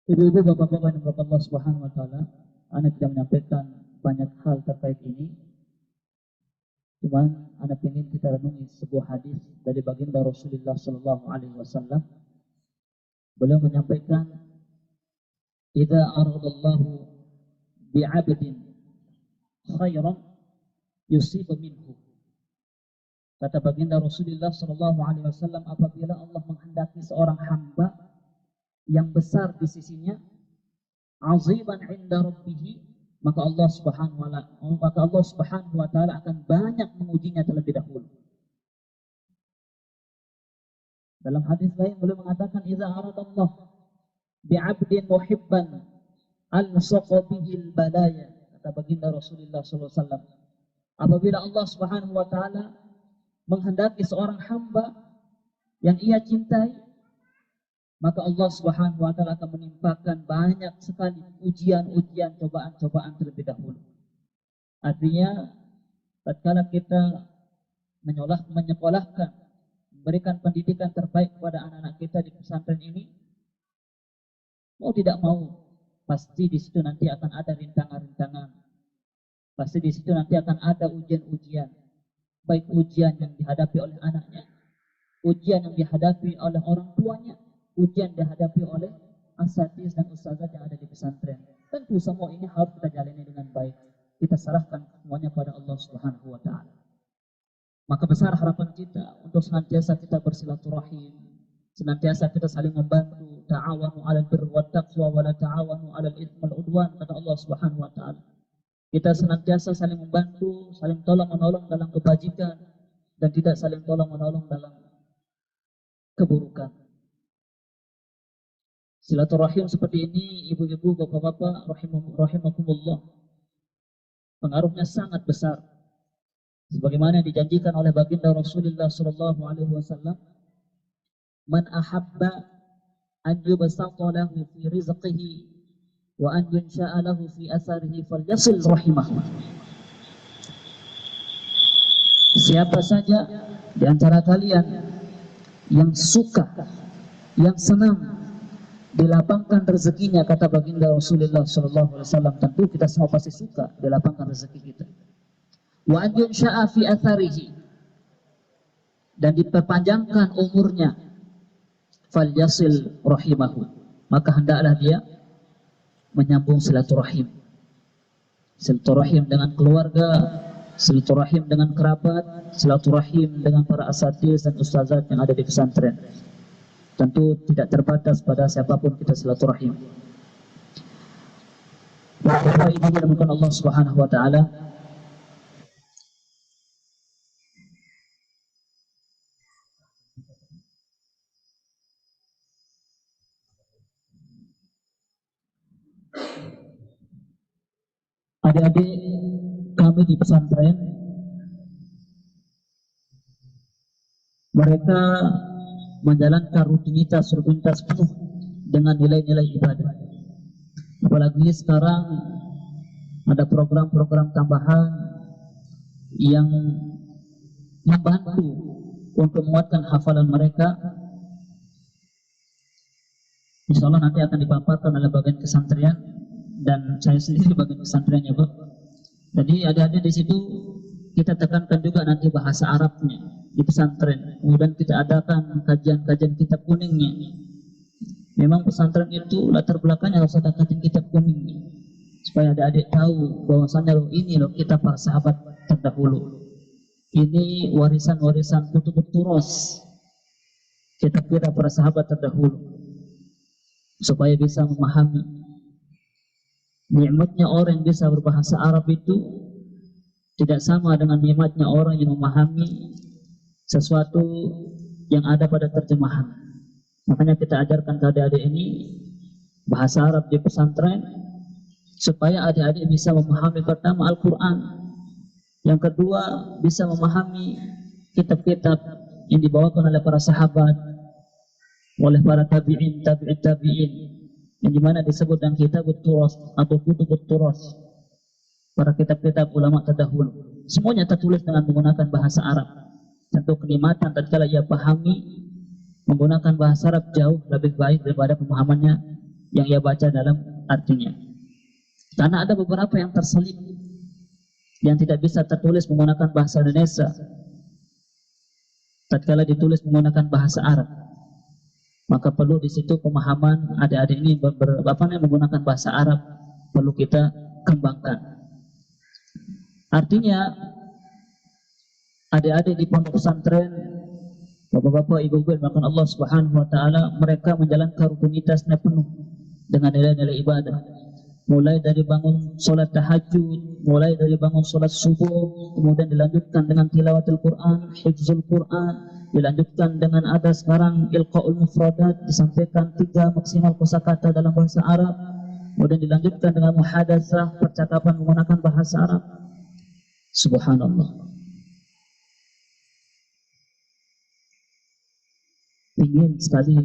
Ibu-ibu, bapak-bapak yang berkat Allah Subhanahu wa taala, Anda tidak menyampaikan banyak hal terkait ini. Cuman Anda ingin kita renungi sebuah hadis dari baginda Rasulullah sallallahu alaihi wasallam. Beliau menyampaikan, "Idza aradallahu bi'abdin khairan yusibu minhu." Kata baginda Rasulullah sallallahu alaihi wasallam, apabila Allah menghendaki seorang hamba yang besar di sisinya, aziman 'inda rabbih, maka Allah Subhanahu wa taala akan banyak mengujinya terlebih dahulu. Dalam hadis lain beliau mengatakan, "Idza aradallah bi'abdin muhibban alsaqa bihil balaya." Kata baginda Rasulullah sallallahu alaihi wasallam, apabila Allah Subhanahu wa taala menghendaki seorang hamba yang ia cintai, maka Allah Subhanahu wa taala akan menimpakan banyak sekali ujian-ujian, cobaan-cobaan terlebih dahulu. Artinya, tatkala kita menyekolahkan, memberikan pendidikan terbaik kepada anak-anak kita di pesantren ini, mau tidak mau, pasti di situ nanti akan ada rintangan-rintangan. Pasti di situ nanti akan ada ujian-ujian, baik ujian yang dihadapi oleh anaknya, ujian yang dihadapi oleh orang tuanya, ujian dihadapi oleh asatiz dan ustazah yang ada di pesantren. Tentu semua ini harus kita jalani dengan baik. Kita serahkan semuanya pada Allah Subhanahu wa taala. Maka besar harapan kita untuk senantiasa kita bersilaturahim, senantiasa kita saling membantu, ta'awanu 'alal birri wat taqwa wa la ta'awanu 'alal itsmi wal 'udwan, kata Allah Subhanahu wa taala. Kita senantiasa saling membantu, saling tolong-menolong dalam kebajikan dan tidak saling tolong-menolong dalam keburukan. Silaturahim seperti ini, ibu-ibu, bapak-bapak, rahimakumullah, pengaruhnya sangat besar. Sebagaimana dijanjikan oleh baginda Rasulullah sallallahu alaihi wasallam, "Man ahabba an yubsata lahu fi rizqihi wa an yunsha'a lahu fi atharihi falyasil rahimahu." Siapa saja di antara kalian yang suka, yang senang dilapangkan rezekinya, kata baginda Rasulullah sallallahu alaihi wasallam, tentu kita semua pasti suka dilapangkan rezeki kita. Wa an yunsha'a fi atharihi, dan diperpanjangkan umurnya, falyasil rahimahu, maka hendaklah dia menyambung silaturahim. Silaturahim dengan keluarga, silaturahim dengan kerabat, silaturahim dengan para asatiz dan ustazat yang ada di pesantren. Tentu tidak terbatas pada siapapun kita silaturahim. Bapak Ibu dimuliakan Allah Subhanahu wa taala, adik-adik kami di pesantren, mereka menjalankan rutinitas penuh dengan nilai-nilai ibadah. Apalagi sekarang ada program-program tambahan yang membantu untuk menguatkan hafalan mereka. Insya Allah nanti akan dipaparkan oleh bagian kesantrian dan saya sendiri bagian kesantriannya, Bu. Jadi adik-adik di situ kita tekankan juga nanti bahasa Arabnya di pesantren. Kemudian kita adakan kajian-kajian kitab kuningnya. Memang pesantren itu latar belakangnya harus ada kajian kitab kuningnya, supaya adik-adik tahu bahwasanya ini loh kita para sahabat terdahulu. Ini warisan-warisan kutubut turos, kitab kita para sahabat terdahulu, supaya bisa memahami nikmatnya orang yang bisa berbahasa Arab itu tidak sama dengan nikmatnya orang yang memahami sesuatu yang ada pada terjemahan. Makanya kita ajarkan ke adik-adik ini bahasa Arab di pesantren, supaya adik-adik bisa memahami pertama Al-Quran, yang kedua bisa memahami kitab-kitab yang dibawakan oleh para sahabat, oleh para tabi'in, tabi'in, yang dimana disebut dengan kitabut turas atau kutubut turas, para kitab-kitab ulama terdahulu. Semuanya tertulis dengan menggunakan bahasa Arab. Tentu kenikmatan tatkala ia pahami menggunakan bahasa Arab jauh lebih baik daripada pemahamannya yang ia baca dalam artinya. Karena ada beberapa yang terselip, yang tidak bisa tertulis menggunakan bahasa Indonesia, tatkala ditulis menggunakan bahasa Arab. Maka perlu di situ pemahaman adik-adik ini menggunakan bahasa Arab perlu kita kembangkan. Artinya adik-adik di pondok pesantren, bapak-bapak, ibu-ibu yang dimuliakan Allah Subhanahu wa taala, mereka menjalankan rutinitasnya penuh dengan nilai-nilai ibadah. Mulai dari bangun sholat tahajud, mulai dari bangun sholat subuh, kemudian dilanjutkan dengan tilawatul Quran, hifzul Quran, dilanjutkan dengan ada sekarang ilqaul mufradat, disampaikan 3 maksimal kosakata dalam bahasa Arab, kemudian dilanjutkan dengan muhadatsah, percakapan menggunakan bahasa Arab. Subhanallah. Ingin sekali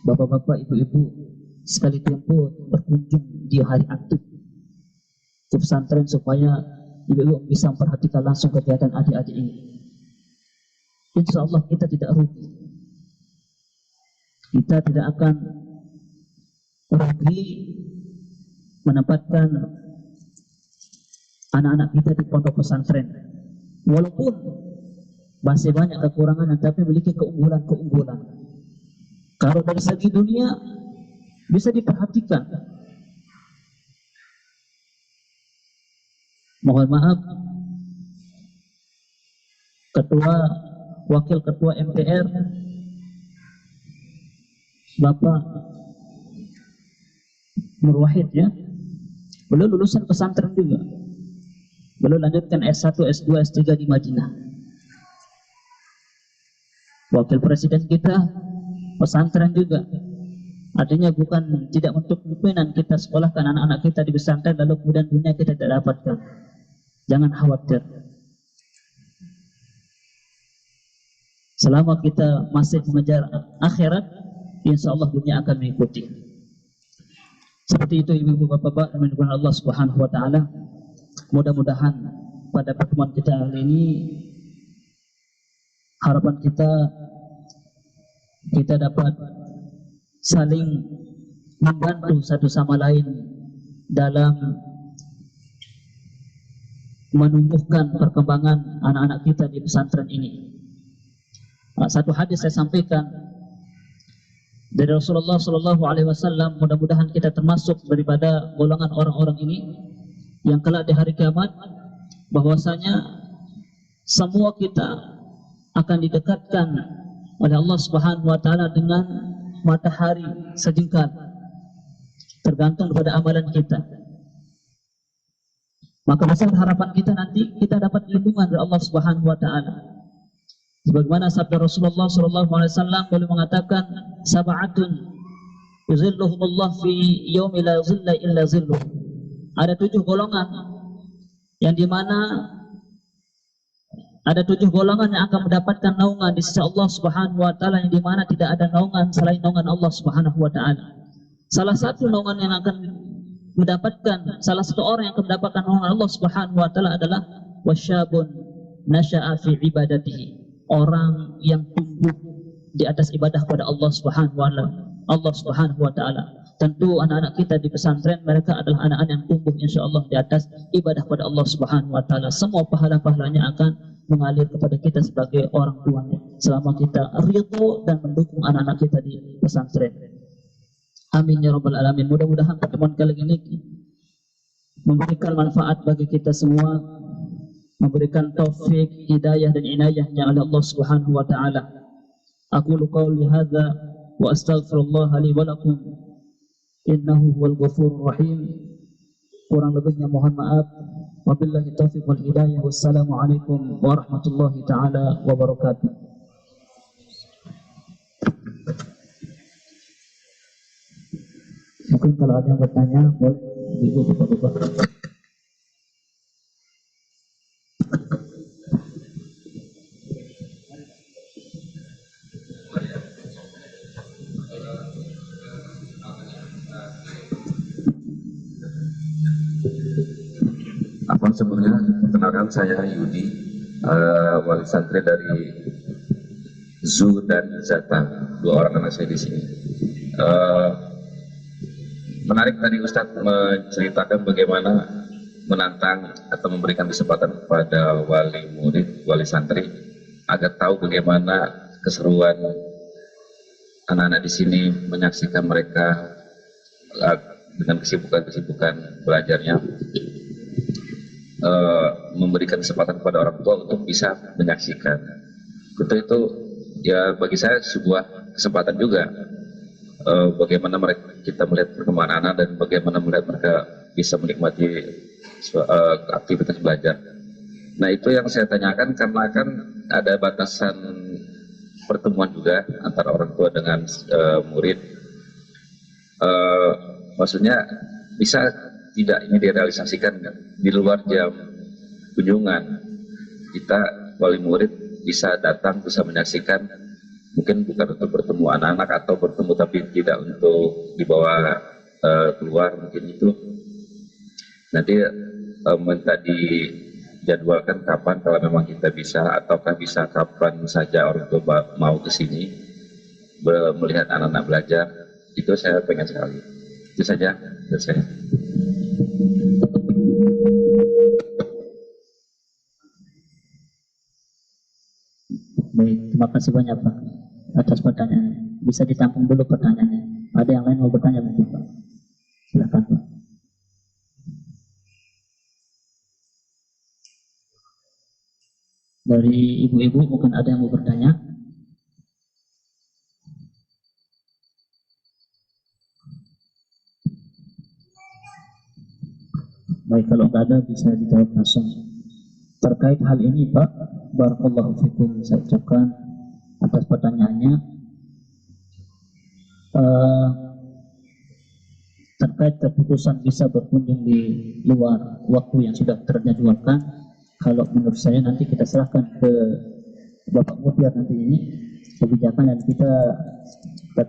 bapak-bapak, ibu-ibu sekali tempo berkunjung di hari aktif ke pesantren supaya ibu-ibu bisa memperhatikan langsung kegiatan adik-adik ini. Insya Allah kita tidak rugi. Kita tidak akan rugi menempatkan anak-anak kita di pondok pesantren. Walaupun masih banyak kekurangan, tapi memiliki keunggulan-keunggulan. Kalau dari segi dunia bisa diperhatikan. Mohon maaf, Wakil Ketua MPR Bapak Nur Wahid, ya, beliau lulusan pesantren juga. Beliau lanjutkan S1, S2, S3 di Madinah. Wakil Presiden kita pesantren juga. Artinya bukan tidak untuk kemungkinan kita sekolahkan anak-anak kita di pesantren lalu kemudian dunia kita tidak dapatkan. Jangan khawatir. Selama kita masih mengejar akhirat, insya Allah dunia akan mengikuti. Seperti itu ibu-ibu, bapak-bapak yang dimuliakan Allah Subhanahu wa taala. Mudah-mudahan pada pertemuan kita kali ini, harapan kita dapat saling membantu satu sama lain dalam menumbuhkan perkembangan anak-anak kita di pesantren ini. Satu hadis saya sampaikan dari Rasulullah SAW, mudah-mudahan kita termasuk daripada golongan orang-orang ini yang kelak di hari kiamat, bahwasanya semua kita akan didekatkan oleh Allah Subhanahu wa taala dengan matahari sejengkal, tergantung kepada amalan kita. Maka besar harapan kita nanti kita dapat lindungan dari Allah Subhanahu wa taala. Sebagaimana sabda Rasulullah SAW, beliau mengatakan, sab'atun yuzilluhumullah fi yaumi la zilla illa zilluh. Ada 7 golongan yang dimana ada 7 golongan yang akan mendapatkan naungan di sisi Allah Subhanahu wa taala, yang dimana tidak ada naungan selain naungan Allah Subhanahu wa taala. Salah satu naungan yang akan mendapatkan, salah satu orang yang akan mendapatkan naungan Allah Subhanahu wa taala adalah wasyabun nasya'a fi ibadatihi. Orang yang tumbuh di atas ibadah pada Allah Subhanahu wa taala. Tentu anak-anak kita di pesantren, mereka adalah anak-anak yang tumbuh insyaallah di atas ibadah pada Allah Subhanahu wa taala. Semua pahala-pahalanya akan mengalir kepada kita sebagai orang tuanya selama kita ridho dan mendukung anak-anak kita di pesantren. Amin ya rabbal alamin. Mudah-mudahan pertemuan kali ini memberikan manfaat bagi kita semua, memberikan taufik, hidayah dan inayahnya oleh Allah Subhanahu wa taala. Aqulu qawli hadza wa astaghfirullah li wa lakum innahu huwal ghafurur rahim. Kurang lebihnya mohon maaf. Wabillahi taufiq wal hidayah. Wassalamu alaikum warahmatullahi taala wabarakatuh. Mungkin kalau ada yang bertanya, boleh ibu bapak-bapak. Sebelumnya, perkenalkan saya Yudi, wali santri dari Zu dan Zata, 2 orang anak saya di sini. menarik tadi Ustadz menceritakan bagaimana menantang atau memberikan kesempatan kepada wali murid, wali santri agar tahu bagaimana keseruan anak-anak di sini, menyaksikan mereka dengan kesibukan belajarnya, memberikan kesempatan kepada orang tua untuk bisa menyaksikan. Tentu itu ya bagi saya sebuah kesempatan juga, bagaimana kita melihat perkembangan anak dan bagaimana melihat mereka bisa menikmati aktivitas belajar. Nah itu yang saya tanyakan karena kan ada batasan pertemuan juga antara orang tua dengan murid. Maksudnya bisa tidak ini direalisasikan di luar jam kunjungan, kita wali murid bisa datang, bisa menyaksikan, mungkin bukan untuk bertemu anak-anak atau bertemu tapi tidak untuk dibawa keluar, mungkin itu nanti minta dijadwalkan kapan kalau memang kita bisa, ataukah bisa kapan saja orang tua mau ke sini melihat anak-anak belajar. Itu saya pengen sekali. Itu saja dari saya. Baik, terima kasih banyak Pak atas pertanyaannya. Bisa ditampung dulu pertanyaannya. Ada yang lain mau bertanya mungkin Pak? Silakan Pak. Dari ibu-ibu mungkin ada yang mau bertanya? Baik, kalau nggak ada bisa dijawab langsung. Terkait hal ini Pak, barakallahu fikum, saya ucapkan atas pertanyaannya. Terkait keputusan bisa berkunjung di luar waktu yang sudah terjadwalkan, kalau menurut saya nanti kita serahkan ke Bapak Mutia nanti ini kebijakan, dan kita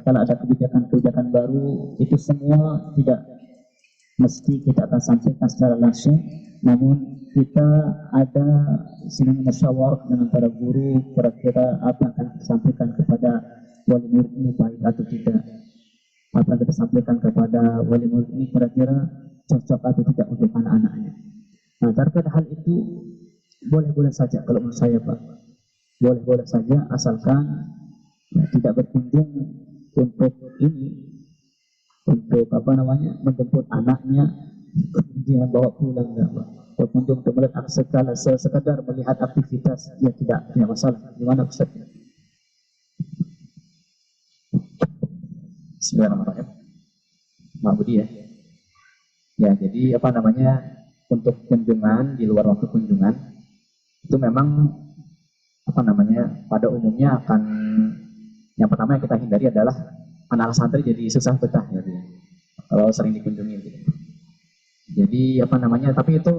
kalau ada kebijakan baru itu semua tidak mesti kita akan sampaikan secara langsung, namun kita ada sini musyawarah dengan para guru, kira-kira apa yang akan kita sampaikan kepada wali murid ini baik atau tidak, apa yang kita sampaikan kepada wali murid ini kira-kira cocok atau tidak untuk anak-anaknya. Nah, terkait hal itu boleh-boleh saja kalau menurut saya Pak, boleh-boleh saja asalkan ya, tidak berkunjung untuk ini, untuk menjemput anaknya kemudian bawa pulang, enggak Pak. Berkunjung untuk melihat sekadar melihat aktivitas, ya tidak masalah. Gimana Ustaz? Bismillahirrahmanirrahim. Mbak Budi ya. Ya, jadi untuk kunjungan di luar waktu kunjungan itu memang pada umumnya akan, yang pertama yang kita hindari adalah anak santri jadi susah betah ya, kalau sering dikunjungi gitu. Jadi tapi itu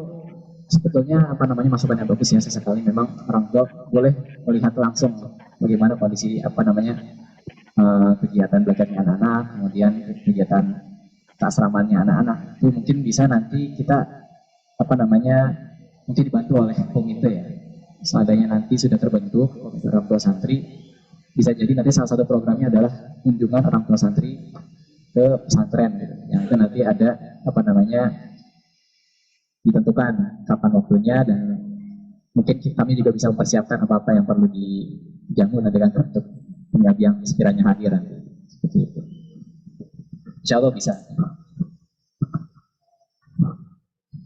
sebetulnya masukan yang bagus ya, sesekali memang orang tua boleh melihat langsung bagaimana kondisi kegiatan belajarnya anak-anak, kemudian kegiatan keasramannya anak-anak. Itu mungkin bisa nanti kita mungkin dibantu oleh komite ya. Seandainya nanti sudah terbentuk komite orang tua santri, bisa jadi nanti salah satu programnya adalah kunjungan orang tua santri ke pesantren gitu. Yang itu nanti ada ditentukan kapan waktunya, dan mungkin kami juga bisa mempersiapkan apa-apa yang perlu dijamu nanti kan untuk yang sekiranya hadiran seperti itu. Insya Allah bisa.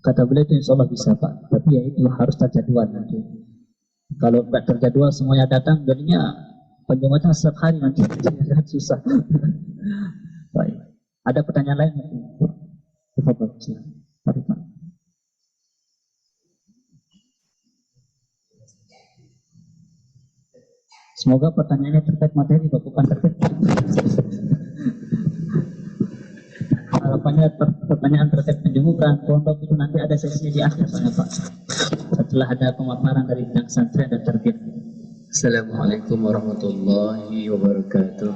Kata beliau itu insya Allah bisa Pak, tapi ya itu harus terjadwal nanti. Kalau nggak terjadwal semuanya datang, jadinya penjumatan setiap hari nanti susah. Baik. Ada pertanyaan lain mungkin? Pak. Semoga pertanyaannya terkait materi, bukan terkait. Harapannya pertanyaan terkait penjemuran pondok itu nanti ada sesinya di akhir soalnya Pak. Setelah ada pemaparan dari bidang santri dan terbit. Assalamualaikum warahmatullahi wabarakatuh.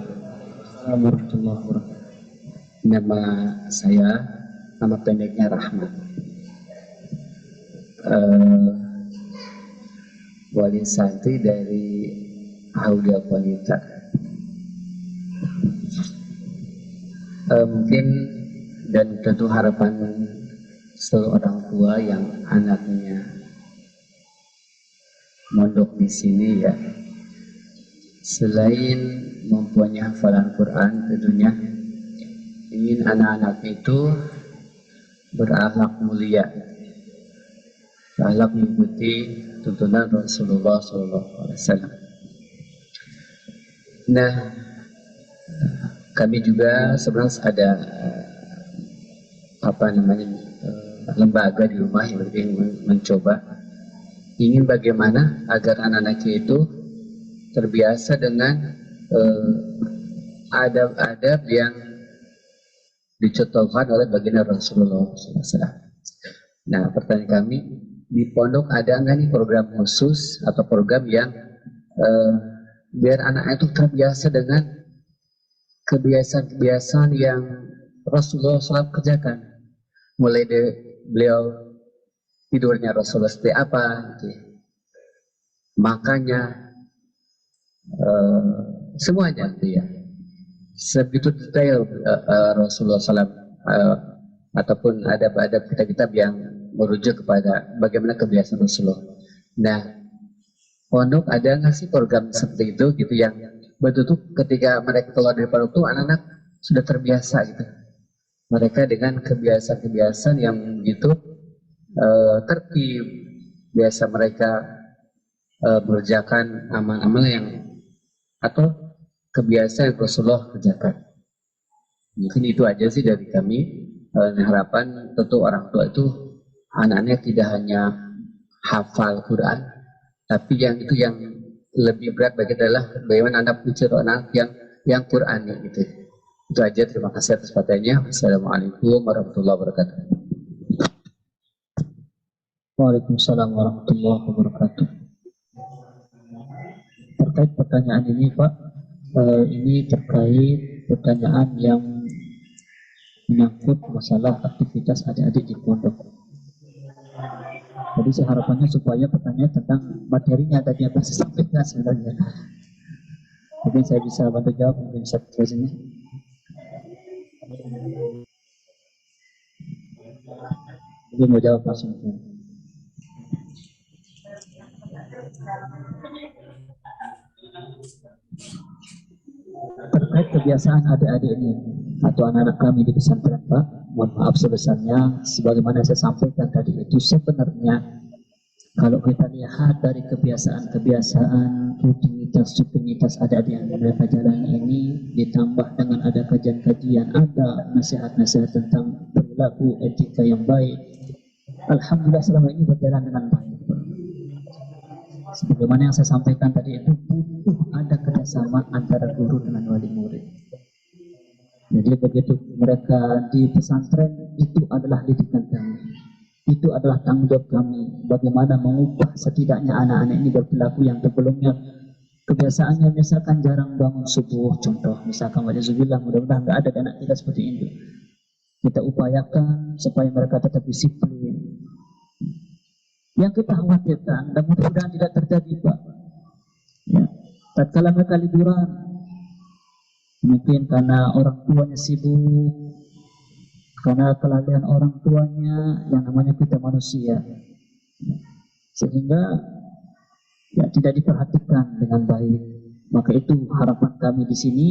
Warahmatullahi wabarakatuh. Nama saya, nama pendeknya Rahmat. Wali santri dari Aulia Wanita. Mungkin Dan tentu harapan seluruh orang tua yang anaknya mondok di sini ya, selain mempunyai hafalan Quran, tentunya ingin anak-anak itu berakhlak mulia, berakhlak mengikuti tuntunan Rasulullah SAW. Nah, kami juga sebenarnya ada lembaga di rumah yang mencoba ingin bagaimana agar anak-anak itu terbiasa dengan adab-adab yang dicontohkan oleh baginda Rasulullah SAW. Nah, pertanyaan kami, di pondok ada nggak nih program khusus atau program yang biar anak itu terbiasa dengan kebiasaan-kebiasaan yang Rasulullah SAW kerjakan, mulai dari beliau tidurnya Rasulullah seperti apa, gitu, makannya, semuanya, gitu ya, sebegitu detail Rasulullah SAW, ataupun adab-adab kitab-kitab yang merujuk kepada bagaimana kebiasaan Rasulullah. Nah, pondok ada nggak sih program seperti itu, gitu, yang betul-betul ketika mereka keluar dari pondok itu anak-anak sudah terbiasa gitu, mereka dengan kebiasaan-kebiasaan yang begitu tertib, biasa mereka mengerjakan amal-amal yang atau kebiasaan yang Rasulullah kerjakan. Mungkin itu aja sih dari kami. Harapan tentu orang tua itu anaknya tidak hanya hafal Quran, tapi yang itu yang lebih berat bagi adalah bagaimana anak bicara anak yang Quran gitu. Itu aja, terima kasih atas pertanyaannya. Assalamualaikum warahmatullahi wabarakatuh. Waalaikumsalam warahmatullahi wabarakatuh. Terkait pertanyaan ini Pak, ini terkait pertanyaan yang menyangkut masalah aktivitas adik-adik di pondok. Jadi harapannya supaya pertanyaan tentang materinya tadi yang saya sampaikan sebenarnya. Mungkin saya bisa bantu jawab, mungkin bisa terus ini. Mungkin mau jawab langsung. Terkait kebiasaan adik-adik ini atau anak-anak kami di pesantren Pak, mohon maaf sebesarnya, sebagaimana saya sampaikan tadi itu sebenarnya kalau kita lihat dari kebiasaan-kebiasaan, rutinitas adik-adik yang mereka jalani ini, ditambah dengan ada kajian-kajian, ada nasihat-nasihat tentang perilaku etika yang baik, alhamdulillah selama ini berjalan dengan baik. Sebagaimana yang saya sampaikan tadi itu butuh ada kerjasama antara guru dengan wali murid. Jadi begitu mereka di pesantren, itu adalah didikan kami, itu adalah tanggung jawab kami. Bagaimana mengubah setidaknya anak-anak ini berperilaku yang sebelumnya kebiasaannya misalkan jarang bangun subuh, contoh misalkan wajah mudah-mudahan nggak ada anak kita seperti itu. Kita upayakan supaya mereka tetap disiplin. Yang kita khawatirkan dan mudah-mudahan tidak terjadi Pak, ya, tatkala mereka liburan, mungkin karena orang tuanya sibuk, karena kelalaian orang tuanya, yang namanya kita manusia, sehingga ya tidak diperhatikan dengan baik. Maka itu harapan kami di sini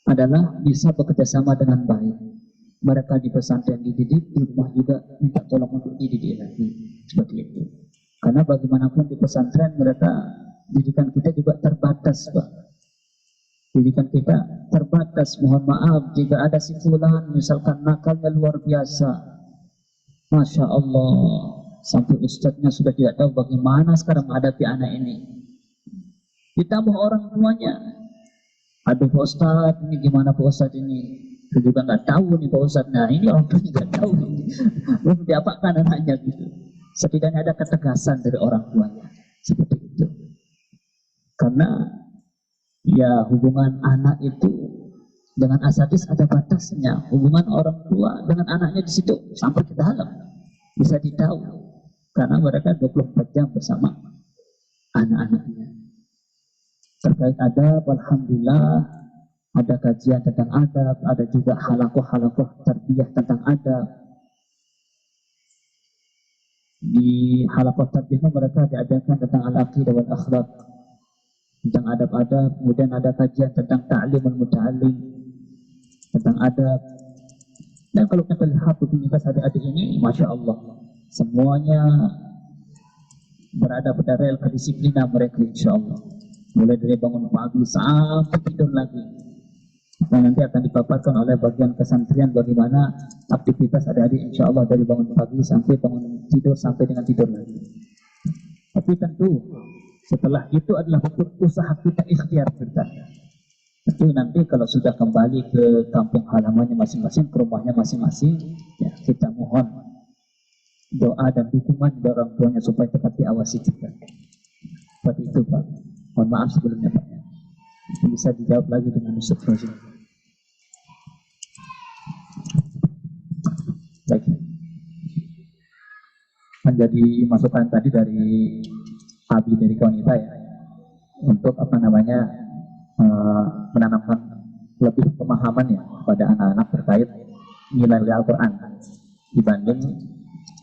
adalah bisa bekerjasama dengan baik. Mereka di pesantren dididik, di rumah juga minta tolong untuk dididik lagi, seperti itu. Karena bagaimanapun di pesantren mereka, didikan kita juga terbatas Pak. Didikan kita terbatas, mohon maaf jika ada si fulan misalkan nakalnya luar biasa, Masya Allah, sampai ustadznya sudah tidak tahu bagaimana sekarang menghadapi anak ini. Ditambah orang tuanya, aduh Pak Ustadz, ini gimana Pak Ustadz ini? Saya juga nggak tahu nih Pak Ustadz. Nah ini orang tuanya nggak tahu, belum diapakan anaknya gitu. Setidaknya ada ketegasan dari orang tuanya, seperti itu. Karena ya hubungan anak itu dengan asatidz ada batasnya. Hubungan orang tua dengan anaknya di situ sampai ke dalam bisa ditahu, karena mereka 24 jam bersama anak-anaknya. Terkait adab, alhamdulillah ada kajian tentang adab, ada juga halakoh tarbiyah tentang adab. Di halakoh tarbiyah mereka diajarkan tentang al-aqidah wal akhlaq, tentang adab-adab. Kemudian ada kajian tentang ta'limul muta'allim, tentang adab. Dan kalau kita lihat rutinitas adik-adik ini, Masya Allah, semuanya berada pada rel kedisiplinan mereka, insya Allah. Mulai dari bangun pagi sampai tidur lagi. Dan nanti akan dipaparkan oleh bagian kesantrian bagaimana aktivitas adik-adik, insya Allah, dari bangun pagi sampai bangun tidur, sampai dengan tidur lagi. Tapi tentu setelah itu adalah bentuk usaha kita, ikhtiar kita. Itu nanti kalau sudah kembali ke kampung halamannya masing-masing, ke rumahnya masing-masing, ya kita mohon doa dan dukungan dari orang tuanya supaya tetap diawasi kita. Seperti itu Pak. Mohon maaf sebelumnya Pak. Bisa dijawab lagi dengan Ustaz Fauzi. Baik. Menjadi masukan tadi dari Abi dari wanita ya, untuk menanamkan lebih pemahaman ya pada anak-anak terkait nilai Al-Quran dibanding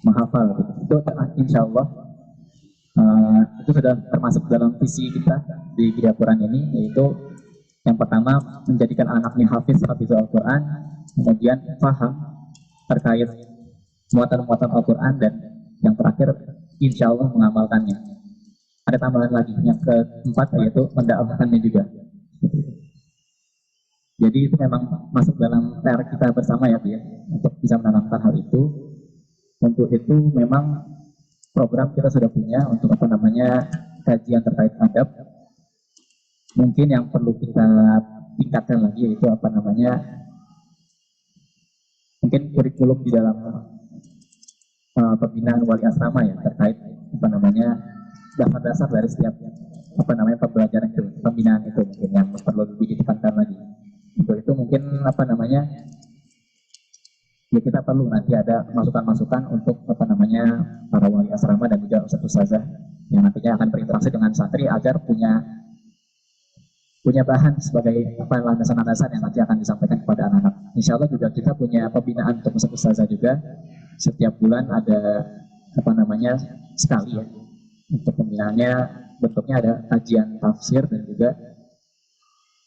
menghafal gitu. Itu insya Allah itu sudah termasuk dalam visi kita di Gede Al-Quran ini, yaitu yang pertama menjadikan anaknya hafiz Al-Quran, kemudian paham terkait muatan-muatan Al-Quran, dan yang terakhir insya Allah mengamalkannya. Ada tambahan lagi yang keempat, yaitu mendakwakannya juga. Jadi itu memang masuk dalam PR kita bersama ya, Bu, ya, untuk bisa menanamkan hal itu. Untuk itu memang program kita sudah punya untuk kajian terkait adab. Mungkin yang perlu kita tingkatkan lagi yaitu mungkin kurikulum di dalam pembinaan wali asrama ya, terkait dasar-dasar dari setiap pembelajaran itu, pembinaan itu mungkin yang perlu lebih ditekankan lagi. Untuk itu mungkin ya kita perlu nanti ada masukan-masukan untuk para wali asrama dan juga ustaz-ustazah yang nantinya akan berinteraksi dengan santri agar punya bahan sebagai landasan-landasan yang nanti akan disampaikan kepada anak-anak. Insya Allah juga kita punya pembinaan untuk ustaz-ustazah juga. Setiap bulan ada sekali ya. Untuk pembinaannya bentuknya ada kajian tafsir dan juga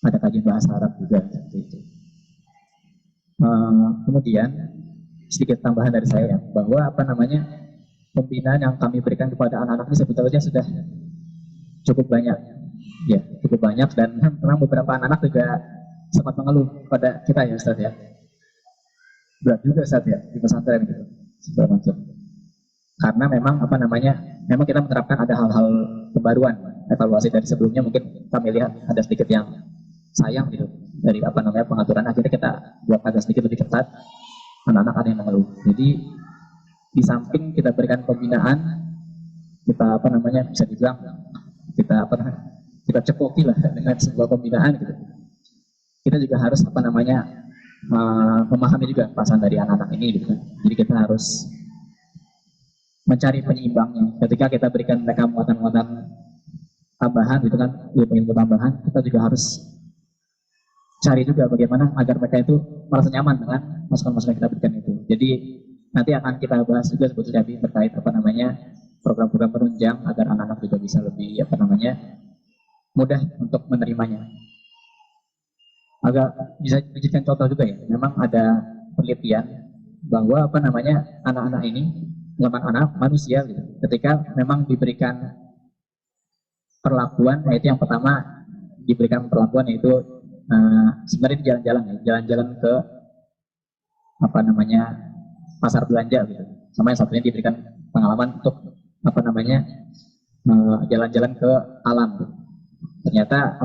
ada kajian bahasa Arab juga seperti itu. Kemudian sedikit tambahan dari saya ya, bahwa pembinaan yang kami berikan kepada anak-anak ini sebetulnya sudah cukup banyak ya, dan memang beberapa anak-anak juga sempat mengeluh kepada kita ya Ustaz ya, berat juga Ustaz ya di pesantren gitu segala macam, karena memang memang kita menerapkan ada hal-hal pembaruan, evaluasi dari sebelumnya. Mungkin kami lihat ada sedikit yang sayang gitu dari pengaturan, akhirnya kita buat agak sedikit lebih ketat. Anak-anak ada yang mengeluh. Jadi di samping kita berikan pembinaan, kita bisa dibilang kita cekoki lah dengan sebuah pembinaan gitu. Kita juga harus memahami juga perasaan dari anak-anak ini gitu. Jadi kita harus mencari penyeimbangnya. Ketika kita berikan mereka muatan-muatan tambahan gitu kan, ilmu tambahan, kita juga harus cari juga bagaimana agar mereka itu merasa nyaman dengan masukan-masukan yang kita berikan itu. Jadi nanti akan kita bahas juga sebetulnya terkait program-program penunjang agar anak-anak juga bisa lebih mudah untuk menerimanya. Agak bisa dijadikan contoh juga ya. Memang ada penelitian bahwa anak-anak ini, anak manusia gitu, ketika memang diberikan perlakuan, yaitu yang pertama diberikan perlakuan yaitu sebenarnya di jalan-jalan ke pasar belanja gitu. Sama yang satunya diberikan pengalaman untuk jalan-jalan ke alam gitu. Ternyata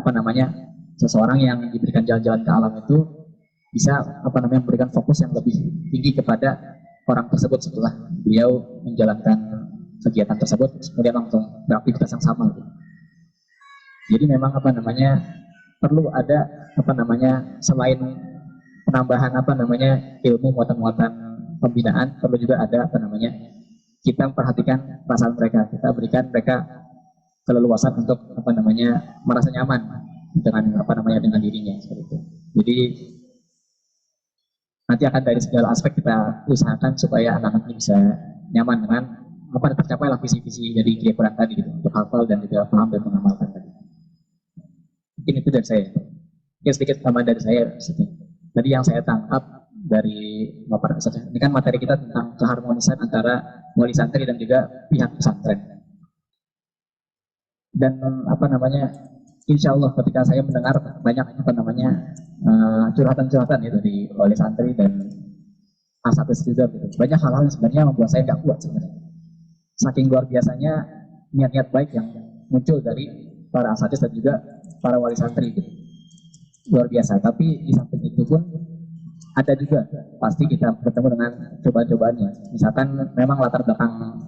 seseorang yang diberikan jalan-jalan ke alam itu bisa memberikan fokus yang lebih tinggi kepada orang tersebut setelah beliau menjalankan kegiatan tersebut, kemudian langsung beraktivitas yang sama gitu. Jadi memang perlu ada selain penambahan ilmu muatan-muatan pembinaan, perlu juga ada kita memperhatikan perasaan mereka, kita berikan mereka keleluasan untuk merasa nyaman dengan dengan dirinya seperti itu. Jadi nanti akan dari segala aspek kita usahakan supaya anak-anak ini bisa nyaman dengan apa tercapai lah visi-visi dari Kiai Quran tadi gitu, untuk hafal dan juga paham dan mengamalkan tadi. Mungkin itu dari saya. Mungkin sedikit tambahan dari saya. Tadi yang saya tangkap dari Bapak Ustaz, ini kan materi kita tentang keharmonisan antara wali santri dan juga pihak pesantren. Dan apa namanya, insya Allah ketika saya mendengar banyak apa namanya curhatan-curhatan ya dari wali santri dan asatidz juga gitu. Banyak hal-hal yang sebenarnya membuat saya nggak kuat sebenarnya. Saking luar biasanya niat-niat baik yang muncul dari para asatidz dan juga para wali santri gitu. Luar biasa. Tapi di samping itu pun ada juga pasti kita bertemu dengan cobaan-cobaannya. Misalkan memang latar belakang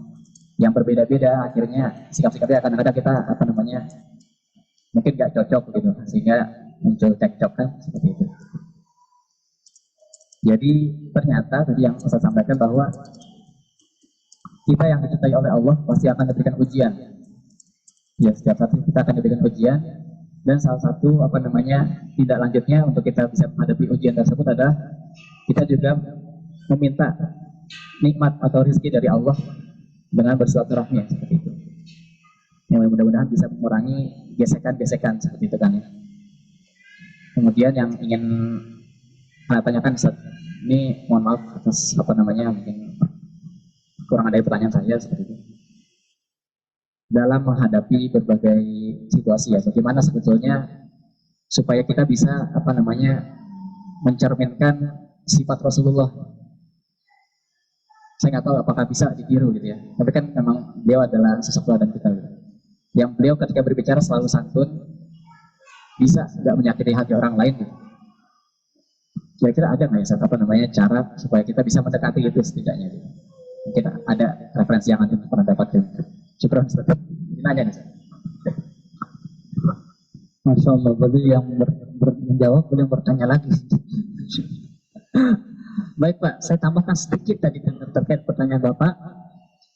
yang berbeda-beda, akhirnya sikap-sikapnya kadang-kadang kita apa namanya mungkin nggak cocok gitu, sehingga muncul cekcok kan seperti itu. Jadi ternyata tadi yang saya sampaikan bahwa kita yang dicintai oleh Allah pasti akan diberikan ujian. Ya, setiap saat kita akan diberikan ujian, dan salah satu apa namanya tindak lanjutnya untuk kita bisa menghadapi ujian tersebut adalah kita juga meminta nikmat atau rezeki dari Allah dengan bersilaturahmi seperti itu. Yang mudah-mudahan bisa mengurangi gesekan-gesekan seperti itu kan ya. Kemudian yang ingin saya tanyakan Ustaz, ini mohon maaf atas apa namanya mungkin kurang ada pertanyaan saya seperti itu. Dalam menghadapi berbagai situasi ya, bagaimana sebetulnya supaya kita bisa apa namanya mencerminkan sifat Rasulullah. Saya nggak tahu apakah bisa ditiru gitu ya. Tapi kan memang beliau adalah sosok teladan kita gitu. Yang beliau ketika berbicara selalu santun, bisa nggak menyakiti hati orang lain gitu. Kira-kira ada nggak ya apa namanya cara supaya kita bisa mendekati itu setidaknya gitu. Mungkin ada referensi yang nanti pernah dapatkan. Syukur Ustaz. Ini aja nih. Masya Allah, boleh yang menjawab, boleh yang bertanya lagi. Baik Pak, saya tambahkan sedikit tadi terkait pertanyaan Bapak.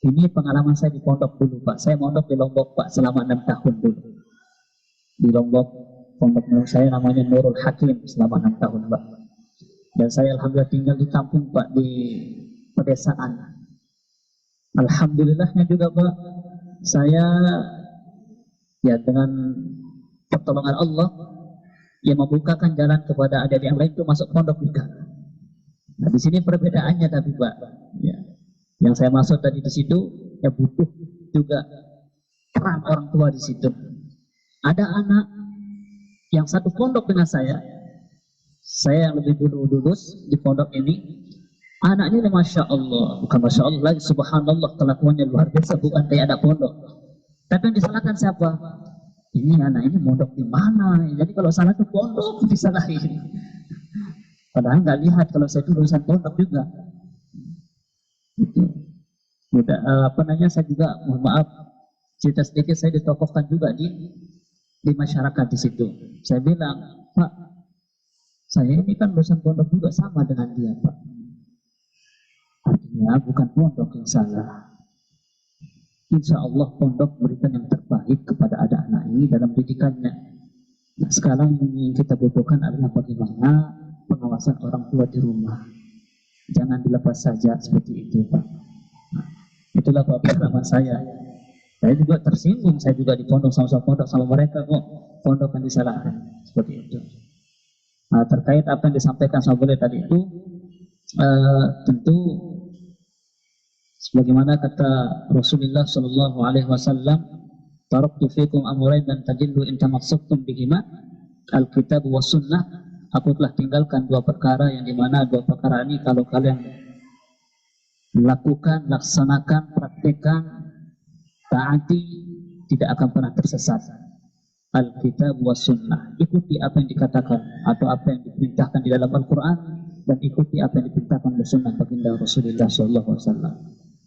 Ini pengalaman saya di pondok dulu Pak. Saya mondok di Lombok Pak selama 6 tahun dulu. Di Lombok, pondok saya namanya Nurul Hakim selama 6 tahun Pak. Dan saya alhamdulillah tinggal di kampung Pak, di pedesaan. Alhamdulillahnya juga Pak, saya ya dengan pertolongan Allah yang membukakan jalan kepada adik-adik yang lain itu masuk pondok juga. Nah di sini perbedaannya tapi Pak, ya, yang saya maksud tadi di situ ya butuh juga peran orang tua di situ. Ada anak yang satu pondok dengan saya yang lebih dulu lulus di pondok ini. Anaknya Masya Allah, bukan Masya Allah lagi, Subhanallah, kelakuannya luar biasa, bukan kayak anak pondok. Tapi yang disalahkan siapa? Ini anak ini mondok di mana? Jadi kalau salah itu pondok disalahin. Padahal nggak lihat kalau saya itu lulusan pondok juga. Gitu. Apa namanya? Saya juga mohon maaf cerita sedikit, saya ditokohkan juga di masyarakat di situ. Saya bilang, Pak, saya ini kan lulusan pondok juga sama dengan dia, Pak. Artinya bukan pondok yang salah. Insya Allah pondok berikan yang terbaik kepada anak-anak ini dalam didikannya. Nah, sekarang yang kita butuhkan adalah bagaimana pengawasan orang tua di rumah. Jangan dilepas saja seperti itu Pak. Nah, itulah pengalaman saya. Saya juga tersinggung, saya juga di pondok sama-sama pondok sama mereka kok pondok yang disalahkan seperti itu. Nah, terkait apa yang disampaikan sama beliau tadi itu tentu sebagaimana kata Rasulullah Shallallahu Alaihi Wasallam, taraktu fikum amrayn dan tajillu in tamassaktum bihima, Alkitab wa Sunnah. Aku telah tinggalkan dua perkara yang dimana dua perkara ini kalau kalian lakukan, laksanakan, praktekkan, taati, tidak akan pernah tersesat. Alkitab wa Sunnah. Ikuti apa yang dikatakan atau apa yang diperintahkan di dalam Al-Quran dan ikuti apa yang diperintahkan oleh Sunnah baginda Rasulullah Shallallahu Alaihi Wasallam.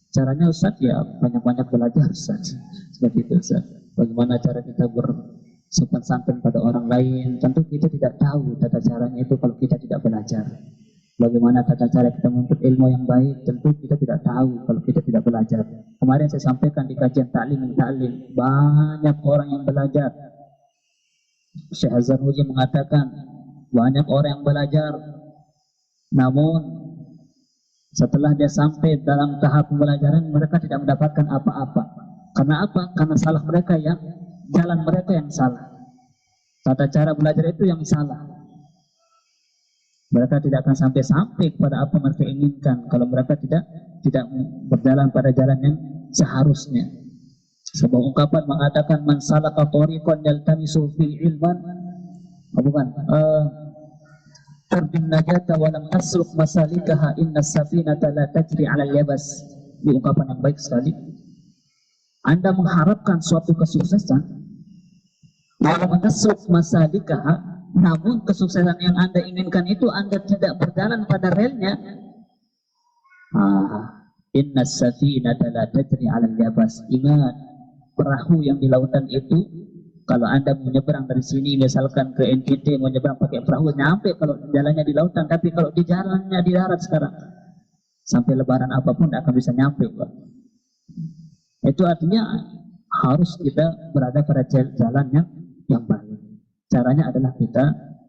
Caranya Ustaz ya banyak-banyak belajar Ustaz. Seperti itu Ustaz. Bagaimana cara kita bersopan santun pada orang lain. Tentu kita tidak tahu tata caranya itu kalau kita tidak belajar. Bagaimana tata cara kita menuntut ilmu yang baik. Tentu kita tidak tahu kalau kita tidak belajar. Kemarin saya sampaikan di kajian ta'lim banyak orang yang belajar. Syekh Hazanuji mengatakan banyak orang yang belajar, namun setelah dia sampai dalam tahap pembelajaran mereka tidak mendapatkan apa-apa. Karena apa? Karena salah mereka yang jalan mereka yang salah. Tata cara belajar itu yang salah. Mereka tidak akan sampai kepada apa mereka inginkan kalau mereka tidak berjalan pada jalan yang seharusnya. Sebuah ungkapan mengatakan man salaka tariqan yaltamisu fi ilman, tarbin najata wa lam tasruk masalikaha inna safinata la tajri 'ala al-yabas. Ini ungkapan yang baik sekali. Anda mengharapkan suatu kesuksesan, wa lam tasruk masalikaha, namun kesuksesan yang Anda inginkan itu Anda tidak berjalan pada relnya. Inna safinata la tajri 'ala al-yabas. Ingat, perahu yang di lautan itu, kalau Anda menyeberang dari sini misalkan ke NTT, mau nyeberang pakai perahu nyampe kalau jalannya di lautan. Tapi kalau di jalannya di darat sekarang, sampai lebaran apapun tidak akan bisa nyampe, Pak. Itu artinya harus kita berada pada jalan yang baik. Caranya adalah kita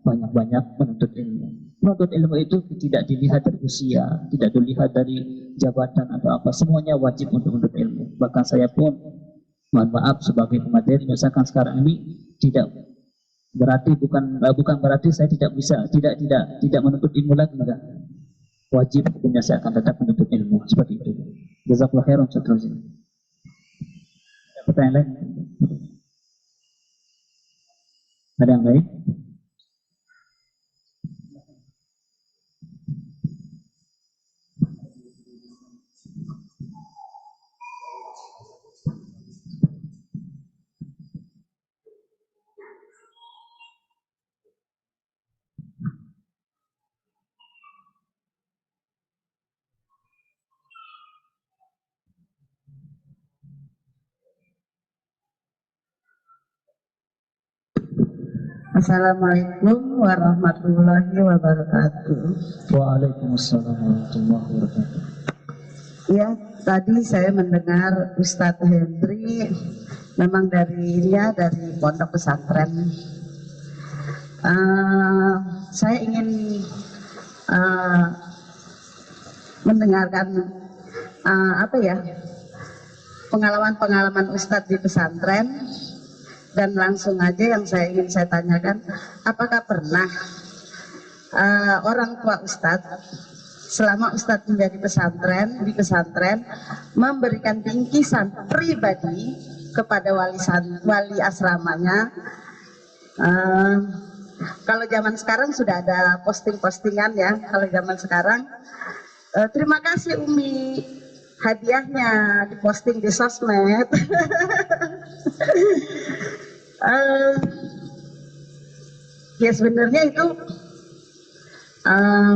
banyak-banyak menuntut ilmu. Menuntut ilmu itu tidak dilihat dari usia, tidak dilihat dari jabatan atau apa. Semuanya wajib untuk menuntut ilmu. Bahkan saya pun, mohon maaf sebagai pemateri, misalkan sekarang ini tidak berarti bukan berarti saya tidak bisa tidak menuntut ilmu lagi, enggak. Wajib hukumnya saya akan tetap menuntut ilmu seperti itu. Jazakallahu khairan. Seterusnya. Pertanyaan lain? Ada yang lain? Assalamualaikum warahmatullahi wabarakatuh. Waalaikumsalam warahmatullahi wabarakatuh. Ya, tadi saya mendengar Ustadz Hendri memang dari pondok pesantren. Saya ingin mendengarkan pengalaman Ustadz di pesantren. Dan langsung aja yang ingin saya tanyakan, apakah pernah orang tua Ustadz selama Ustadz menjadi di pesantren memberikan bingkisan pribadi kepada wali asramanya? Kalau zaman sekarang sudah ada posting-postingan ya. Kalau zaman sekarang, terima kasih Umi, hadiahnya diposting di sosmed. Ya sebenarnya itu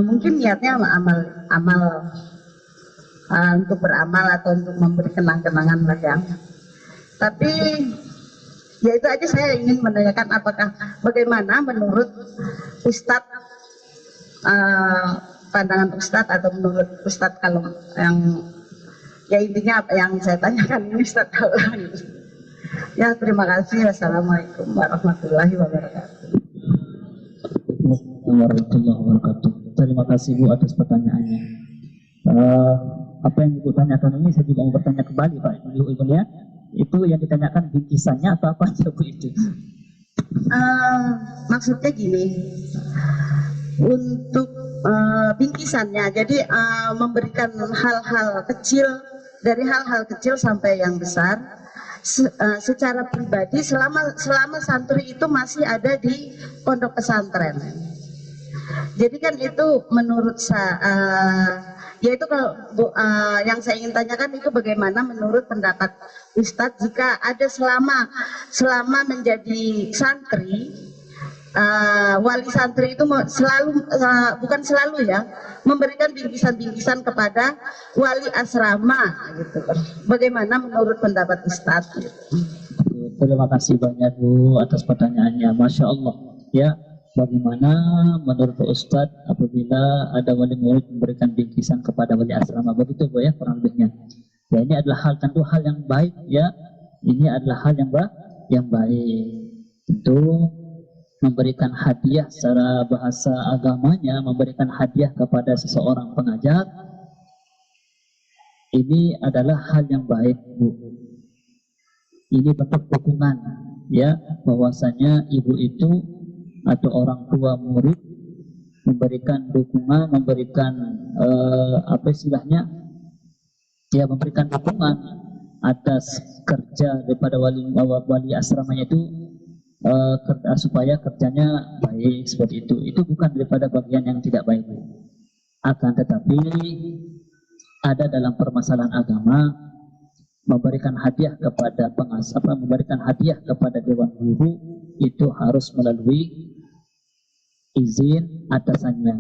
mungkin niatnya amal untuk beramal atau untuk memberi kenang-kenangan lah ya. Tapi ya itu aja saya ingin menanyakan bagaimana menurut Ustadz, pandangan Ustadz atau menurut Ustadz kalau yang ya intinya apa yang saya tanyakan ini Ustadz tahu. Ya, terima kasih. Wassalamualaikum warahmatullahi wabarakatuh. Warahmatullahi wabarakatuh. Terima kasih Bu atas pertanyaannya. Apa yang Ibu tanyakan ini saya juga mau bertanya kembali Pak Ibu ya. Itu yang ditanyakan bingkisannya atau apa aja Bu itu? Maksudnya gini, untuk bingkisannya, jadi memberikan hal-hal kecil, dari hal-hal kecil sampai yang besar. Secara pribadi selama santri itu masih ada di pondok pesantren. Jadi kan itu menurut saya, yaitu kalau yang saya ingin tanyakan itu bagaimana menurut pendapat Ustadz jika ada selama menjadi santri, wali santri itu selalu bukan selalu ya, memberikan bingkisan-bingkisan kepada wali asrama gitu. Bagaimana menurut pendapat Ustadz? Gitu. Terima kasih banyak Bu atas pertanyaannya. Masya Allah ya. Bagaimana menurut Ustadz apabila ada wali murid memberikan bingkisan kepada wali asrama, begitu Bu ya kurang lebihnya. Ya ini adalah tentu hal yang baik ya. Ini adalah hal yang baik. Tentu memberikan hadiah secara bahasa agamanya, memberikan hadiah kepada seseorang pengajar, ini adalah hal yang baik, Bu. Ini bentuk dukungan, ya, bahwasanya ibu itu atau orang tua murid memberikan dukungan, memberikan apa istilahnya, ya, memberikan dukungan atas kerja daripada wali asramanya itu, supaya kerjanya baik seperti itu. Itu bukan daripada bagian yang tidak baik, akan tetapi ada dalam permasalahan agama memberikan hadiah kepada memberikan hadiah kepada dewan guru itu harus melalui izin atasannya.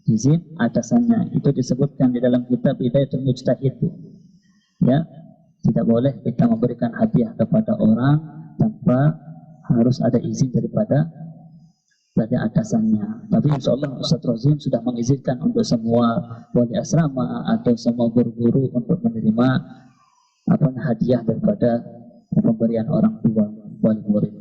Izin atasannya itu disebutkan di dalam kitab Bidayatul Mujtahid, ya. Tidak boleh kita memberikan hadiah kepada orang tanpa harus ada izin daripada atasannya. Tapi insya Allah Ustaz Rozin sudah mengizinkan untuk semua wali asrama atau semua guru-guru untuk menerima hadiah daripada pemberian orang tua wali murid.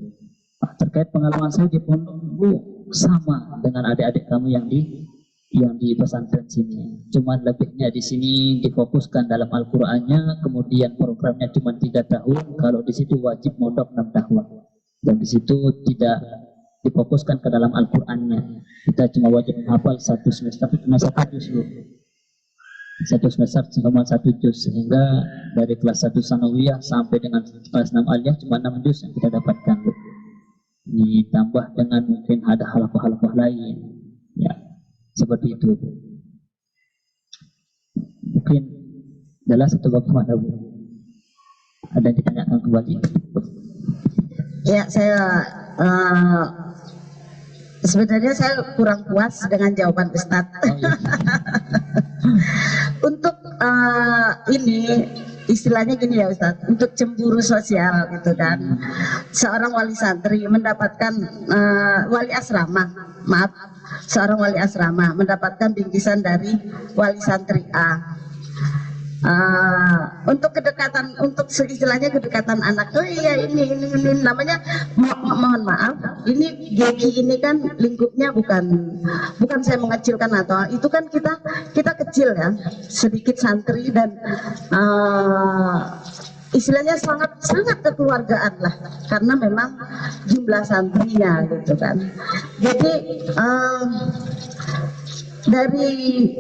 Terkait pengalaman saya di pondok, Bu, sama dengan adik-adik kamu yang di pesantren sini. Cuman lebihnya di sini difokuskan dalam Al-Qur'annya, kemudian programnya cuma 3 tahun, kalau di situ wajib mondok 6 tahun. Dan di situ tidak difokuskan ke dalam Al-Qur'annya. Kita cuma wajib menghafal 1 semester, cuma 1 juz, Bu. 1 semester cuma 1 juz, sehingga dari kelas 1 sanawiyah sampai dengan kelas 6 aliyah cuma 6 juz yang kita dapatkan, Bu. Ditambah dengan mungkin ada halaqah-halaqah lain, ya. Seperti itu, Bu. Mungkin adalah satu bagaimana, Bu? Ada yang ditanyakan kembali? Ya, saya sebenarnya saya kurang puas dengan jawaban Ustadz. Oh, iya. Untuk ini istilahnya gini ya Ustadz, untuk cemburu sosial gitu kan. Seorang wali santri mendapatkan wali asrama, maaf, seorang wali asrama mendapatkan bingkisan dari wali santri A. Untuk kedekatan, untuk istilahnya kedekatan anak, oh iya ini namanya, mohon maaf, ini GG ini kan lingkupnya bukan saya mengecilkan atau itu kan kita kecil ya, sedikit santri dan istilahnya sangat kekeluargaan lah, karena memang jumlah santrinya gitu kan. Jadi dari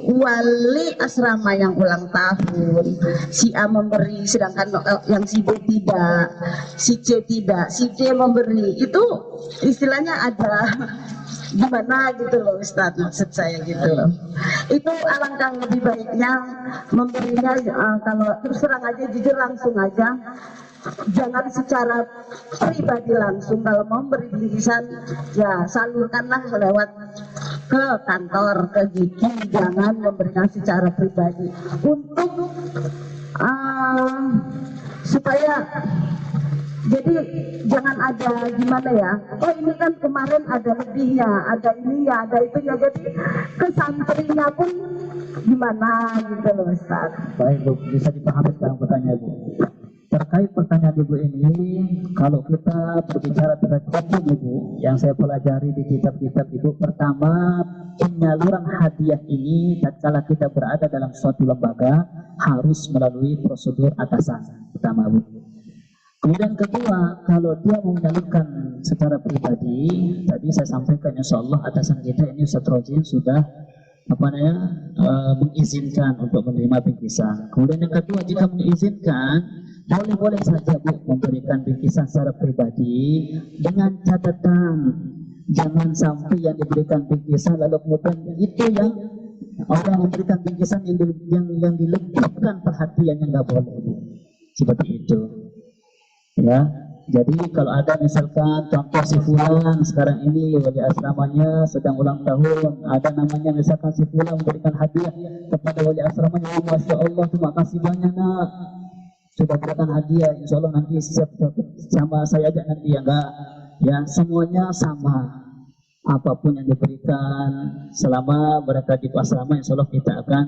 wali asrama yang ulang tahun, si A memberi sedangkan yang si B tidak, si C tidak, si D memberi, itu istilahnya ada gimana gitu loh Ustadz, maksud saya gitu loh. Itu alangkah lebih baiknya memberinya kalau terus terang aja, jujur langsung aja, jangan secara pribadi langsung. Kalau mau beri bingkisan ya salurkanlah lewat ke kantor, ke Gigi, jangan memberikan secara pribadi untuk supaya jadi jangan ada gimana ya, oh ini kan kemarin ada lebihnya, ada ini ya, ada itu ya, jadi ke santrinya pun gimana gitu loh Ustaz. Baik, Bu, bisa dipahami sekarang pertanyaan, Bu. Terkait pertanyaan Ibu ini, kalau kita berbicara terkait Ibu, yang saya pelajari di kitab-kitab Ibu, pertama, penyaluran hadiah ini tatkala kita berada dalam suatu lembaga harus melalui prosedur atasan, pertama, Bu. Kemudian kedua, kalau dia mau menyalurkan secara pribadi, tadi saya sampaikan insya Allah atasan kita ini Ustaz Rozin sudah mengizinkan untuk menerima bingkisan. Kemudian yang kedua, jika mengizinkan, boleh-boleh saja Bu memberikan bingkisan secara pribadi, dengan catatan jangan sampai yang diberikan bingkisan lalu kemudian itu yang orang memberikan bingkisan yang dilebihkan perhatiannya, nggak boleh, Bu. Seperti itu. Ya, jadi kalau ada misalkan contoh si fulan sekarang ini wali asramanya sedang ulang tahun, ada namanya misalkan si fulan memberikan hadiah kepada wali asramanya, oh, Masya Allah, terima kasih banyak nak, sudah berikan hadiah, insya Allah nanti siap sama saya aja nanti ya, enggak ya, semuanya sama, apapun yang diberikan selama berada di asrama insya Allah kita akan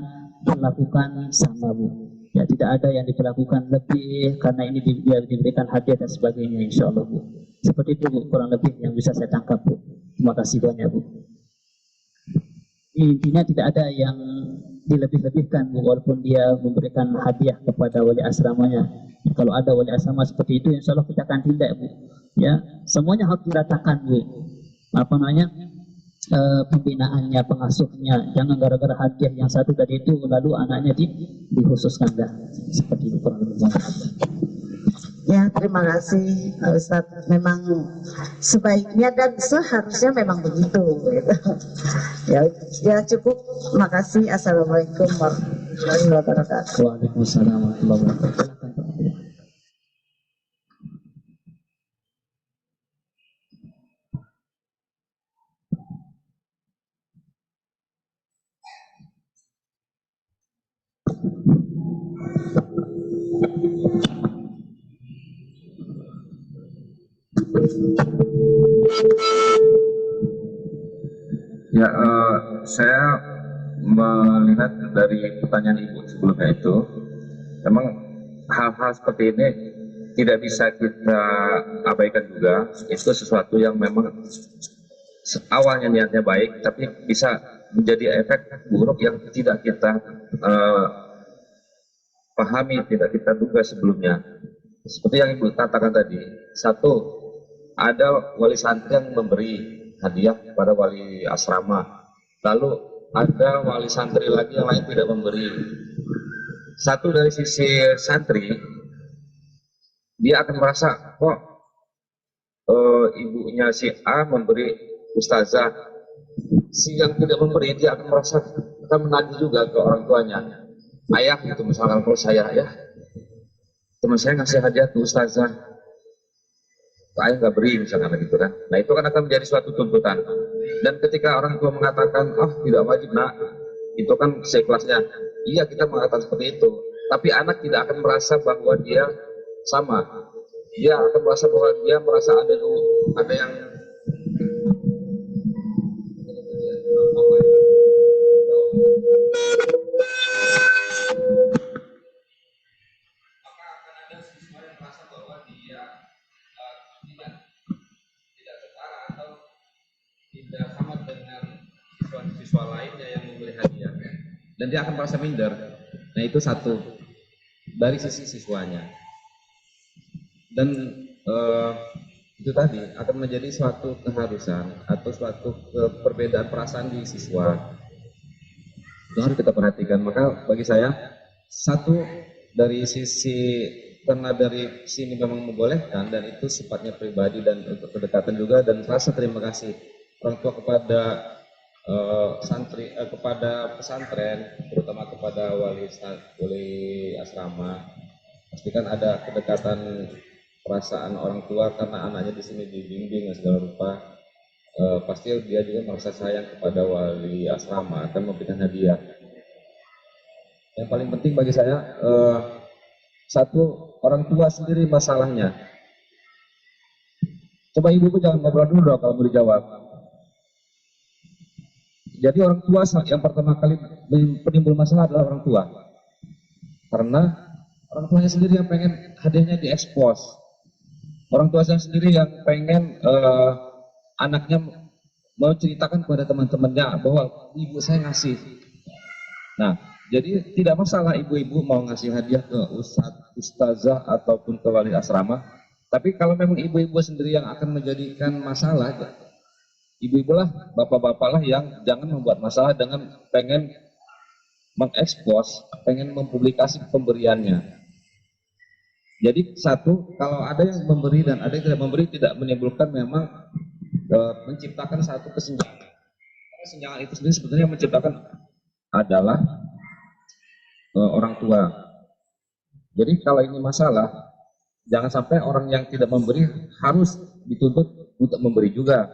melakukan sama, Bu. Ya, tidak ada yang diperlakukan lebih karena ini diberikan hadiah dan sebagainya, insya Allah, Bu. Seperti itu, Bu, kurang lebih yang bisa saya tangkap, Bu. Terima kasih banyak Bu. Intinya tidak ada yang dilebih-lebihkan Bu, walaupun dia memberikan hadiah kepada wali asramanya. Kalau ada wali asrama seperti itu, insya Allah kita akan tindak Bu. Ya, semuanya harus diratakan Bu. Apa namanya? Pembinaannya, pengasuhnya, jangan gara-gara hadiah yang satu tadi itu lalu anaknya dikhususkan dah. Seperti itu kurang lebih. Ya, terima kasih Ustadz. Memang sebaiknya dan seharusnya memang begitu. Gitu. Ya cukup. Makasih. Assalamualaikum warahmatullahi wabarakatuh. Waalaikumsalam warahmatullahi wabarakatuh. Ya, saya melihat dari pertanyaan Ibu sebelumnya itu, memang hal-hal seperti ini tidak bisa kita abaikan juga. Itu sesuatu yang memang awalnya niatnya baik, tapi bisa menjadi efek buruk yang tidak kita pahami, tidak kita duga sebelumnya. Seperti yang Ibu katakan tadi, satu, ada wali santri yang memberi hadiah kepada wali asrama, lalu ada wali santri lagi yang lain tidak memberi. Satu, dari sisi santri, dia akan merasa kok ibunya si A memberi ustazah, si yang tidak memberi dia akan merasa akan menagih juga ke orang tuanya. Ayah gitu misalkan, kalau saya ya teman saya ngasih hadiah ke ustazah, ayah nggak beri misalkan gitu kan. Nah itu kan akan menjadi suatu tuntutan. Dan ketika orang tua mengatakan, oh tidak wajib nak, itu kan seikhlasnya. Iya kita mengatakan seperti itu. Tapi anak tidak akan merasa bahwa dia sama. Dia akan merasa bahwa dia merasa ada yang tidak sama dengan siswa lainnya yang memberi hadiah, dan dia akan merasa minder. Nah itu satu dari sisi siswanya, dan itu tadi akan menjadi suatu keharusan atau suatu perbedaan perasaan di siswa. Itu harus kita perhatikan. Maka bagi saya, satu, dari sisi karena dari sini memang membolehkan dan itu sifatnya pribadi dan untuk kedekatan juga, dan rasa terima kasih orang tua kepada santri, kepada pesantren, terutama kepada wali asrama. Pastikan ada kedekatan perasaan orang tua karena anaknya di sini dibimbing dan segala rupa. Pasti dia juga merasa sayang kepada wali asrama, akan memberikan hadiah. Yang paling penting bagi saya, satu, orang tua sendiri masalahnya. Coba ibu jangan ngobrol dulu dong kalau mau dijawab. Jadi orang tua yang pertama kali penimbul masalah adalah orang tua. Karena orang tuanya sendiri yang pengen hadiahnya diekspos. Orang tua saya sendiri yang pengen anaknya mau ceritakan kepada teman-temannya bahwa ibu saya ngasih. Nah, jadi tidak masalah ibu-ibu mau ngasih hadiah ke ustazah ataupun ke wali asrama. Tapi kalau memang ibu-ibu sendiri yang akan menjadikan masalah, ibu-ibu lah, bapak-bapak lah yang jangan membuat masalah dengan pengen mengekspos, pengen mempublikasi pemberiannya. Jadi satu, kalau ada yang memberi dan ada yang tidak memberi, tidak menimbulkan memang menciptakan satu kesenjangan. Kesenjangan itu sendiri sebenarnya menciptakan adalah orang tua. Jadi kalau ini masalah, jangan sampai orang yang tidak memberi harus dituntut untuk memberi juga.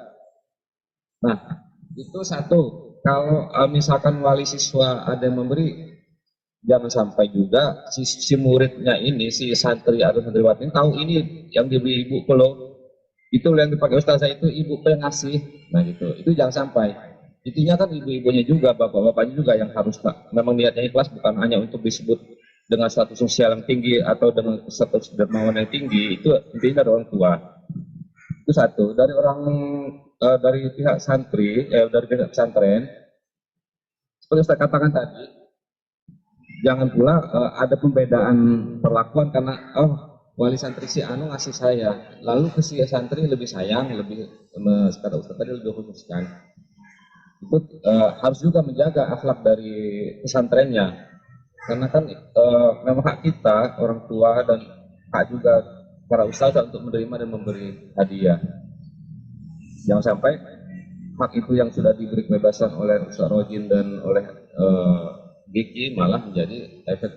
Nah, itu satu. Kalau misalkan wali siswa ada yang memberi, jangan sampai juga si muridnya ini, si santri atau santriwati tahu ini yang diberi ibu lo, itu yang dipakai ustazah itu ibu pengasih. Nah gitu, itu jangan sampai. Intinya kan ibu-ibunya juga, bapak-bapaknya juga yang harus memang niatnya ikhlas, bukan hanya untuk disebut dengan status sosial yang tinggi atau dengan status dermawan yang tinggi. Itu intinya dari orang tua. Itu satu. Dari orang dari pihak santri, dari pihak pesantren, seperti saya katakan tadi, jangan pula ada pembedaan perlakuan karena wali santri si anu ngasih saya, lalu ke si santri lebih sayang, lebih kata Ustaz tadi lebih khususkan. Itu harus juga menjaga akhlak dari pesantrennya, karena kan memang hak kita orang tua dan hak juga para ustaz untuk menerima dan memberi hadiah. Jangan sampai hak itu yang sudah diberi kebebasan oleh Ustaz Rojin dan oleh Diki malah menjadi efek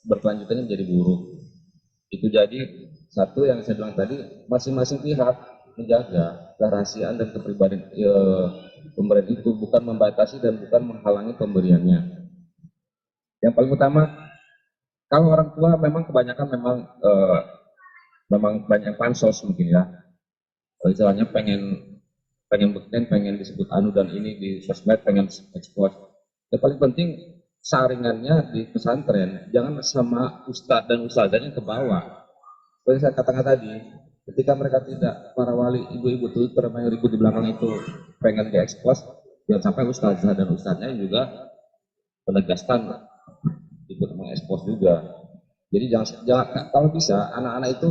berkelanjutannya menjadi buruk. Itu jadi satu yang saya bilang tadi, masing-masing pihak menjaga kerahasiaan dan kepribadian pemberian itu, bukan membatasi dan bukan menghalangi pemberiannya. Yang paling utama, kalau orang tua memang kebanyakan memang banyak pansos mungkin ya, istilahnya pengen buktiin, pengen disebut anu dan ini di sosmed, pengen ekspos. Yang paling penting saringannya di pesantren, jangan sama ustadz dan ustadzanya ke bawah. Seperti saya katakan tadi, ketika mereka tidak, para wali, ibu-ibu tuh termain ribut di belakang itu pengen diekspos, jangan sampai ustadzah dan ustadznya juga penegaskan ikut mengekspos juga. Jadi jangan kalau bisa anak-anak itu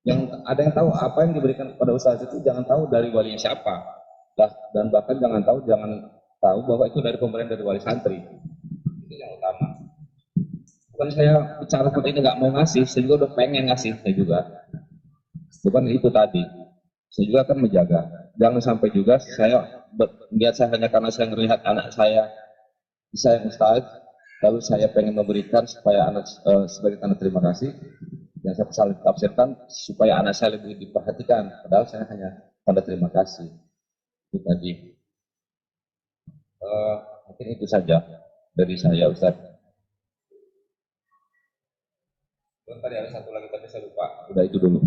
yang ada yang tahu apa yang diberikan kepada ustadz itu jangan tahu dari walinya siapa, dan bahkan jangan tahu bahwa itu dari pemberian dari wali santri. Itu yang utama. Bukan saya bicara seperti ini nggak mau ngasih, saya juga udah pengen ngasih, saya juga. Bukan itu tadi. Saya juga akan menjaga. Jangan sampai juga saya lihat saya hanya karena saya melihat anak saya yang ustadz, lalu saya pengen memberikan supaya anak sebagai tanda terima kasih, yang saya saling tafsirkan supaya anak saya lebih diperhatikan, padahal saya hanya tanda terima kasih. Itu tadi. Mungkin itu saja dari saya, Ustaz. Tadi ada satu lagi tapi saya lupa. Udah itu dulu.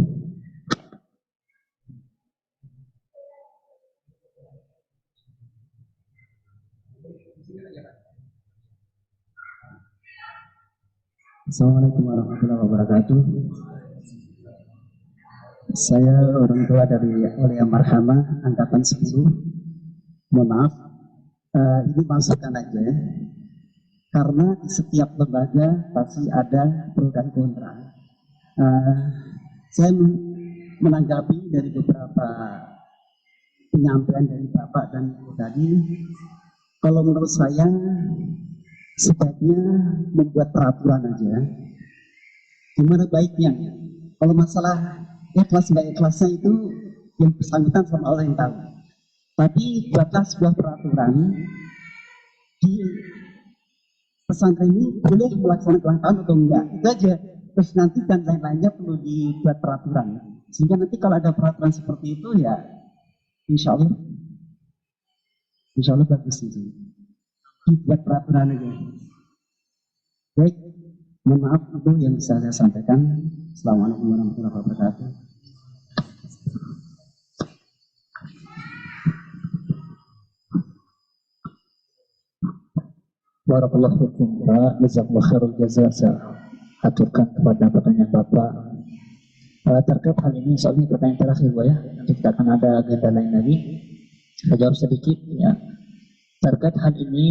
Assalamualaikum warahmatullahi wabarakatuh. Saya orang tua dari Aulia Marhamah angkatan 10. Mohon maaf, ini masukan aja ya. Karena di setiap lembaga pasti ada pro dan kontra. Saya menanggapi dari beberapa penyampaian dari Bapak dan Ibu tadi, kalau menurut saya sebaiknya membuat peraturan aja. Gimana baiknya? Kalau masalah ikhlas nggak ikhlasnya itu yang bersangkutan sama Allah yang tahu. Tapi buatlah sebuah peraturan di pesantren ini boleh melaksanakan ulang tahun atau enggak. Itu aja. Terus nanti dan lain-lainnya perlu dibuat peraturan. Sehingga nanti kalau ada peraturan seperti itu ya insya Allah bagus itu. Dibuat peraturan aja. Baik, mohon maaf itu yang bisa saya sampaikan. Assalamualaikum warahmatullahi wabarakatuh. Barakallahu fikum, Pak. Jazakallahu khairul jazaa. Saya aturkan kepada pertanyaan Bapak. Terkait hal ini, soalnya pertanyaan terakhir, Pak ya. Nanti kita akan ada agenda lain lagi. Saya jawab sedikit ya. Terkait hal ini,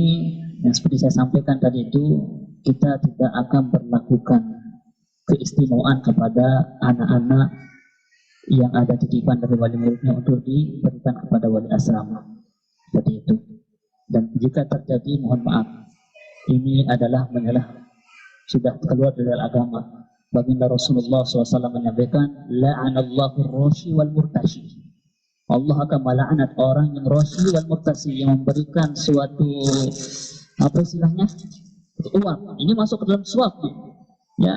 yang seperti saya sampaikan tadi itu, kita tidak akan berlakukan keistimewaan kepada anak-anak yang ada titipan dari wali muridnya untuk diberikan kepada wali asrama. Seperti itu. Dan jika terjadi, mohon maaf, ini adalah sudah keluar dari agama. Baginda Rasulullah SAW menyampaikan, la'anallahu ar-rashi wal murtashi. Allah akan melaknat orang yang roshi wal murtasi, yang memberikan suatu apa istilahnya uang. Ini masuk ke dalam suap ya.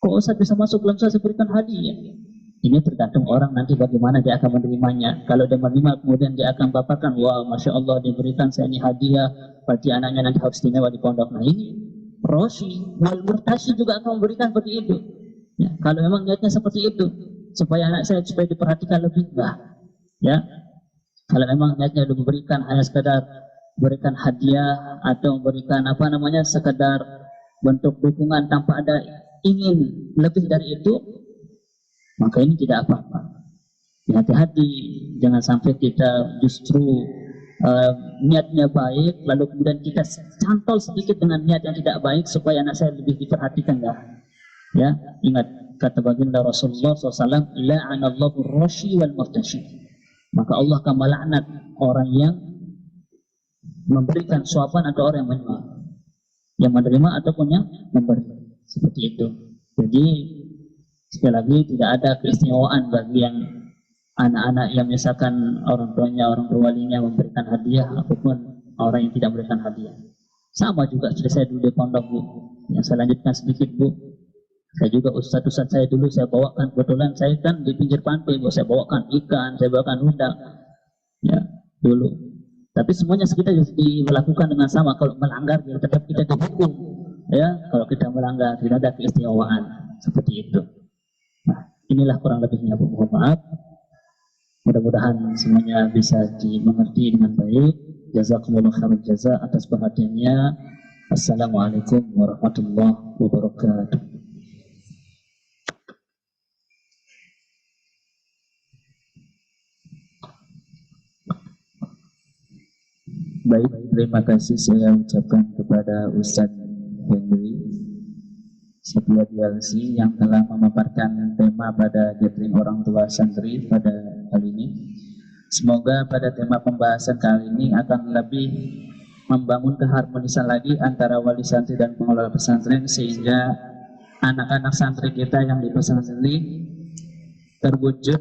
Kok Ustaz bisa masuk dalam suap berikan hadiah? Ini tergantung orang nanti bagaimana dia akan menerimanya. Kalau dia menerima kemudian dia akan paparkan, wah masya Allah diberikan saya ini hadiah, berarti anaknya nanti harus istimewa di pondok. Nah ini roshi wal murtasi juga akan memberikan seperti itu ya. Kalau memang niatnya seperti itu supaya anak saya supaya diperhatikan lebih, enggak ya. Kalau memang niatnya udah memberikan hanya sekedar berikan hadiah atau memberikan sekedar bentuk dukungan tanpa ada ingin lebih dari itu, maka ini tidak apa-apa. hati-hati, jangan sampai kita justru niatnya baik, lalu kemudian kita cantol sedikit dengan niat yang tidak baik supaya anak saya lebih diperhatikan, ya. Ingat kata baginda Rasulullah SAW, la'anallahu rashi wal murtashi. Maka Allah akan melaknat orang yang memberikan suapan atau orang yang menerima ataupun yang memberi, seperti itu. Jadi sekali lagi tidak ada keistimewaan bagi yang anak-anak yang misalkan orang tuanya, orang berwalinya memberikan hadiah ataupun orang yang tidak memberikan hadiah. Sama juga sudah saya dulu di pondok, Bu. Yang saya lanjutkan sedikit, Bu. Saya juga ustaz saya dulu saya bawakan, kebetulan saya kan di pinggir pantai, Bu. Saya bawakan ikan, saya bawakan udang. Ya, dulu. Tapi semuanya kita dilakukan dengan sama. Kalau melanggar tetap kita dihukum. Ya, kalau kita melanggar tidak ada keistimewaan seperti itu. Nah, inilah kurang lebihnya, Bu. Mohon maaf. Mudah-mudahan semuanya bisa dimengerti dengan baik. Jazakumullah khairan jaza atas perhatiannya. Assalamualaikum warahmatullahi wabarakatuh. Baik, terima kasih saya ucapkan kepada Ustadz Henry Setia DLC yang telah memaparkan tema pada gathering orang tua santri pada kali ini. Semoga pada tema pembahasan kali ini akan lebih membangun keharmonisan lagi antara wali santri dan pengelola pesantren, sehingga anak-anak santri kita yang di pesantren ini terwujud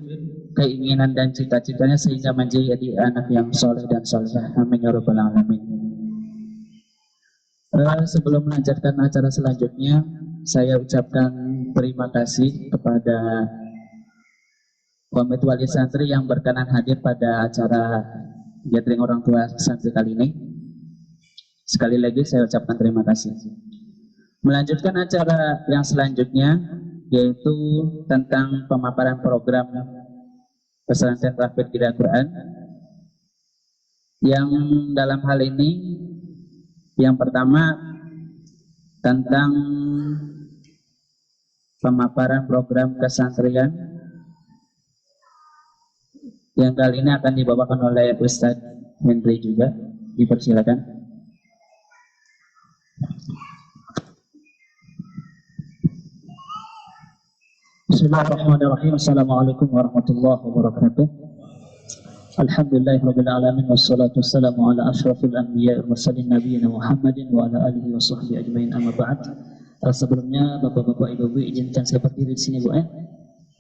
keinginan dan cita-citanya sehingga menjadi anak yang soleh dan solehah. Amin ya rabbal alamin. Sebelum melanjutkan acara selanjutnya, saya ucapkan terima kasih kepada Komite Wali Santri yang berkenan hadir pada acara gathering orang tua santri kali ini. Sekali lagi saya ucapkan terima kasih. Melanjutkan acara yang selanjutnya, yaitu tentang pemaparan program pesantren Tahfidz Qiraat Quran, yang dalam hal ini yang pertama tentang pemaparan program kesantrian yang kali ini akan dibawakan oleh Ustadz Henry juga. Dipersilakan. Bismillahirrahmanirrahim. Assalamualaikum warahmatullahi wabarakatuh. Alhamdulillahirabbil alamin wassalatu wassalamu ala asyrafil anbiya'i wal mursalin nabiyina Muhammadin wa ala alihi wa sahbihi ajmain, amma ba'd. Sebelumnya Bapak-bapak, Ibu-ibu, izinkan saya berdiri di sini, Bu.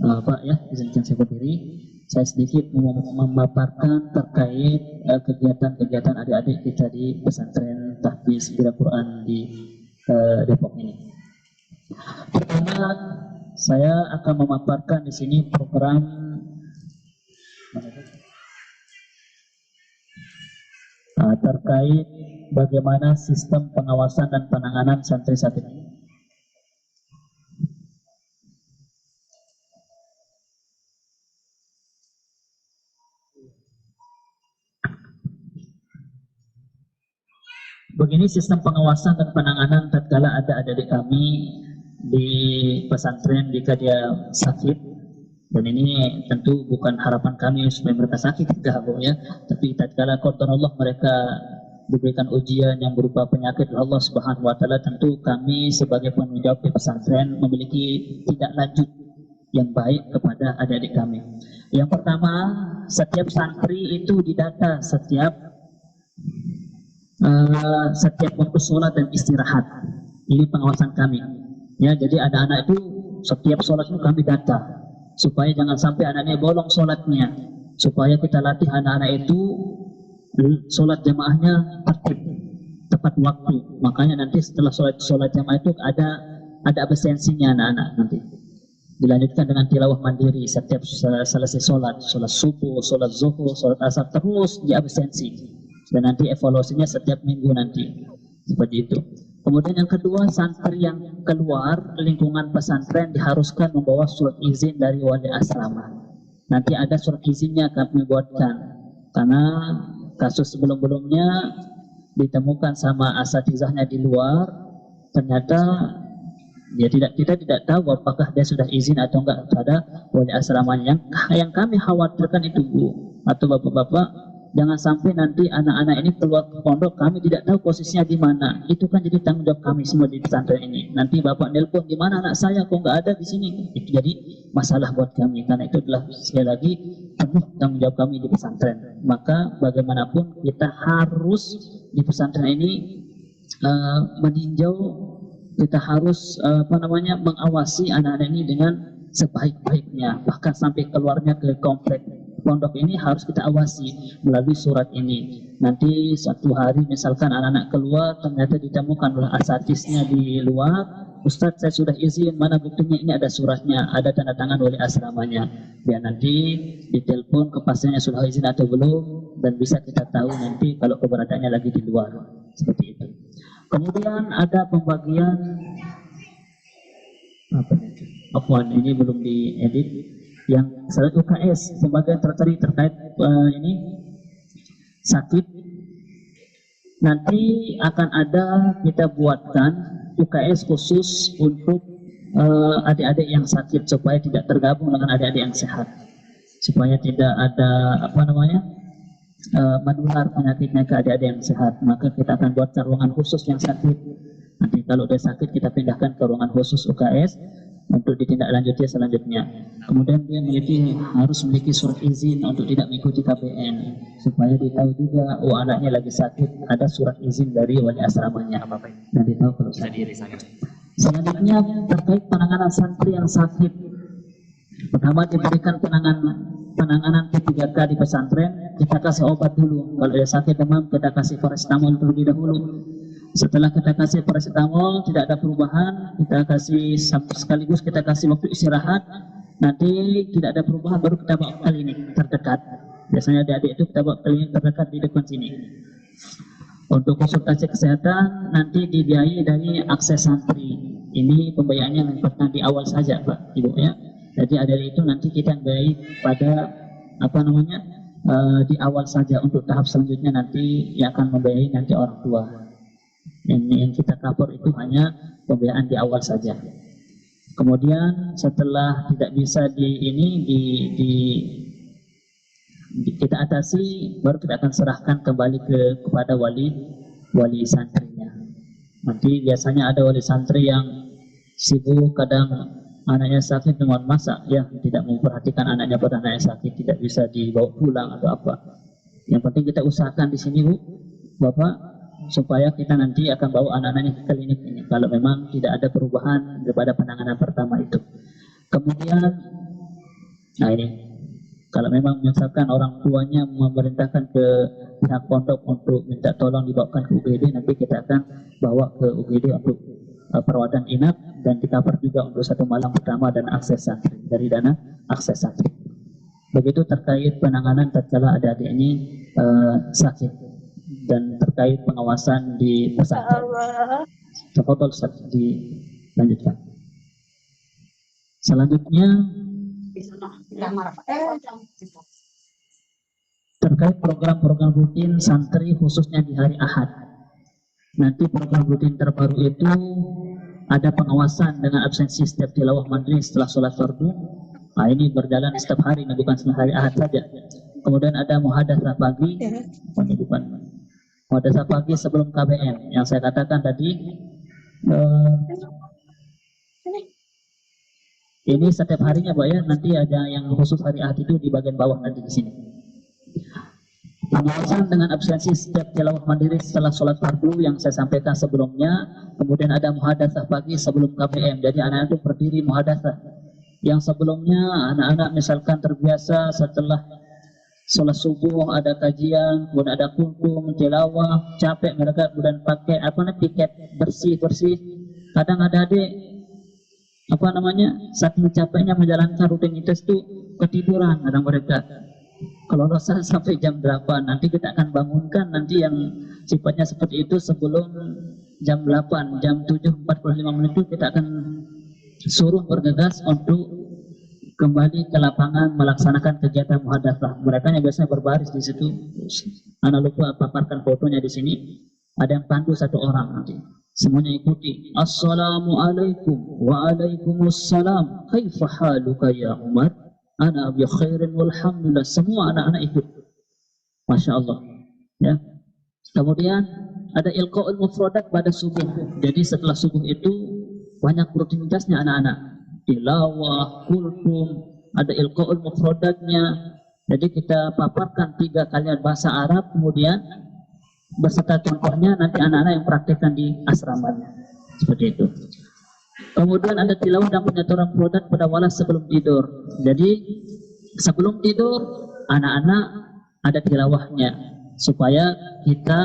Pak ya, izinkan saya berdiri. Saya sedikit memaparkan terkait kegiatan-kegiatan adik-adik kita di pesantren Tahfidz Qiraat Quran di Depok ini. Pertama, saya akan memaparkan di sini program terkait bagaimana sistem pengawasan dan penanganan santri saat ini. Begini sistem pengawasan dan penanganan tatkala ada adik kami di pesantren jika dia sakit. Dan ini tentu bukan harapan kami supaya mereka sakit, tidak, Bu, ya. Tapi tatkala qadar Allah mereka diberikan ujian yang berupa penyakit Allah Subhanahu wa taala, tentu kami sebagai penanggung jawab di pesantren memiliki tindak lanjut yang baik kepada adik-adik kami. Yang pertama, setiap santri itu didata setiap waktu sholat dan istirahat. Ini pengawasan kami. Ya, jadi ada anak itu setiap sholat itu kami data supaya jangan sampai anaknya bolong sholatnya, supaya kita latih anak-anak itu sholat jamaahnya tertib, tepat waktu. Makanya nanti setelah sholat jamaah itu ada absensinya anak-anak nanti. Dilanjutkan dengan tilawah mandiri setiap selesai sholat subuh, sholat zuhur, sholat asar, terus di absensi. Dan nanti evaluasinya setiap minggu nanti. Seperti itu. Kemudian yang kedua, santri yang keluar lingkungan pesantren diharuskan membawa surat izin dari wali asrama. Nanti ada surat izinnya kami buatkan. Karena kasus sebelum-sebelumnya ditemukan sama asatizahnya di luar, ternyata Kita tidak tahu apakah dia sudah izin atau enggak pada wali asramanya. Yang kami khawatirkan itu Bu atau bapak-bapak, jangan sampai nanti anak-anak ini keluar ke pondok, kami tidak tahu posisinya di mana. Itu kan jadi tanggung jawab kami semua di pesantren ini. Nanti bapak nelpon, di mana anak saya kok nggak ada di sini. Itu jadi masalah buat kami, karena itu adalah sekali lagi penuh tanggung jawab kami di pesantren. Maka bagaimanapun kita harus di pesantren ini meninjau, kita harus mengawasi anak-anak ini dengan sebaik-baiknya, bahkan sampai keluarnya ke komplek pondok ini harus kita awasi melalui surat ini. Nanti suatu hari misalkan anak-anak keluar ternyata ditemukan oleh asatidnya di luar, Ustadz saya sudah izin, mana buktinya, ini ada suratnya, ada tanda tangan wali asramanya. Biar nanti ditelepon kepastiannya sudah izin atau belum, dan bisa kita tahu nanti kalau keberadaannya lagi di luar. Seperti itu. Kemudian ada pembagian ini belum diedit. Yang syarat UKS, pembagian terkait ini sakit. Nanti akan ada kita buatkan UKS khusus untuk adik-adik yang sakit supaya tidak tergabung dengan adik-adik yang sehat, supaya tidak ada menular penyakitnya ke adik-adik yang sehat. Maka kita akan buat ruangan khusus yang sakit. Nanti kalau dia sakit kita pindahkan ke ruangan khusus UKS untuk ditindaklanjuti selanjutnya. Kemudian dia harus memiliki surat izin untuk tidak mengikuti KPN, supaya ditahu juga, oh anaknya lagi sakit, ada surat izin dari wali asramanya, dan ditahu kalau sakit. Selanjutnya terkait penanganan santri yang sakit, pertama diberikan penanganan P3K di pesantren. Kita kasih obat dulu. Kalau dia sakit demam, kita kasih paracetamol terlebih dahulu. Setelah kita kasih paracetamol tidak ada perubahan, kita kasih sekaligus kita kasih waktu istirahat. Nanti tidak ada perubahan, baru kita bawa klinik terdekat. Biasanya adik-adik itu kita bawa klinik terdekat di depan sini. Untuk konsultasi kesehatan nanti dibiayai dari akses santri. Ini pembayarannya yang pertama di awal saja Pak Ibu ya. Jadi dari itu nanti kita biayai pada di awal saja. Untuk tahap selanjutnya nanti yang akan membiayai nanti orang tua. Yang kita cover itu hanya pembiayaan di awal saja. Kemudian setelah tidak bisa kita atasi, baru kita akan serahkan kembali kepada wali santrinya. Nanti biasanya ada wali santri yang sibuk, kadang anaknya sakit dengan masak, ya tidak memperhatikan anaknya pada anaknya sakit, tidak bisa dibawa pulang atau apa. Yang penting kita usahakan di sini Bu, Bapak, supaya kita nanti akan bawa anak-anaknya ke klinik ini kalau memang tidak ada perubahan daripada penanganan pertama itu. Kemudian ini kalau memang misalkan orang tuanya memerintahkan ke pihak pondok untuk minta tolong dibawakan ke UGD, nanti kita akan bawa ke UGD untuk perawatan inap dan di-cover juga untuk 1 malam pertama dan akses santri, dari dana akses santri. Begitu terkait penanganan tatkala adik-adik ini sakit dan terkait pengawasan di pesantren. Tafadhol Ustaz, dilanjutkan. Selanjutnya terkait program-program rutin santri khususnya di hari Ahad. Nanti program rutin terbaru itu ada pengawasan dengan absensi setiap tilawah majelis setelah sholat fardu. Nah, ini berjalan setiap hari, bukan setelah hari Ahad saja. Kemudian ada muhadatsah pagi, muhadatsah pagi sebelum KBM yang saya katakan tadi. Ini setiap harinya Pak ya, nanti ada yang khusus hari Ahad itu di bagian bawah nanti di sini. Pengawasan dengan absensi setiap tilawah mandiri setelah sholat fardu yang saya sampaikan sebelumnya. Kemudian ada muhadatsah pagi sebelum KBM. Jadi anak-anak itu berdiri muhadatsah. Yang sebelumnya anak-anak misalkan terbiasa setelah sholat subuh ada kajian, kemudian ada kuntum, tilawah, capek mereka kemudian pakai tiket bersih. Kadang ada adik saking capeknya menjalankan rutinitas itu ketiduran kadang mereka. Kalau rasa sampai jam 8, nanti kita akan bangunkan nanti yang sifatnya seperti itu sebelum jam 8, jam 7.45 menit itu kita akan suruh bergegas untuk kembali ke lapangan melaksanakan kegiatan muhadatsah. Mereka yang biasanya berbaris di situ. Anak lupa paparkan fotonya di sini. Ada yang pandu 1 orang nanti. Semuanya ikuti. Assalamualaikum waalaikumsalam. Kaifa haluka ya Umar? Ana bi khairin walhamdulillah. Semua anak-anak ikut. Masya Allah. Ya. Kemudian ada ilqaul mufradat pada subuh. Jadi setelah subuh itu banyak rutinitasnya anak-anak. Tilawah, kultum, ada ilqaul mufradatnya. Jadi kita paparkan 3 kalimat bahasa Arab, kemudian beserta contohnya nanti anak-anak yang praktekkan di asramanya. Seperti itu. Kemudian ada tilawah dan penyaturan mufradat pada walas sebelum tidur. Jadi sebelum tidur anak-anak ada tilawahnya supaya kita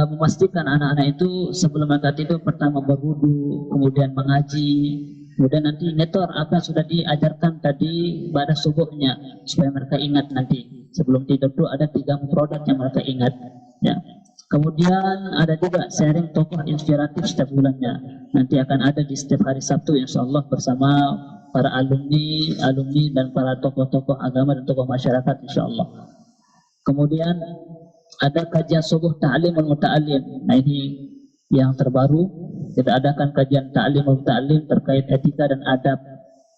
memastikan anak-anak itu sebelum mereka tidur pertama berwudu, kemudian mengaji, kemudian nanti nyetor apa yang sudah diajarkan tadi pada subuhnya supaya mereka ingat nanti sebelum tidur itu ada 3 mufradat yang mereka ingat. Ya. Kemudian ada juga sharing tokoh inspiratif setiap bulannya. Nanti akan ada di setiap hari Sabtu insyaallah bersama para alumni dan para tokoh-tokoh agama dan tokoh masyarakat insyaallah. Kemudian ada kajian subuh ta'limul muta'allim. Nah ini yang terbaru, kita adakan kajian ta'limul muta'allim terkait etika dan adab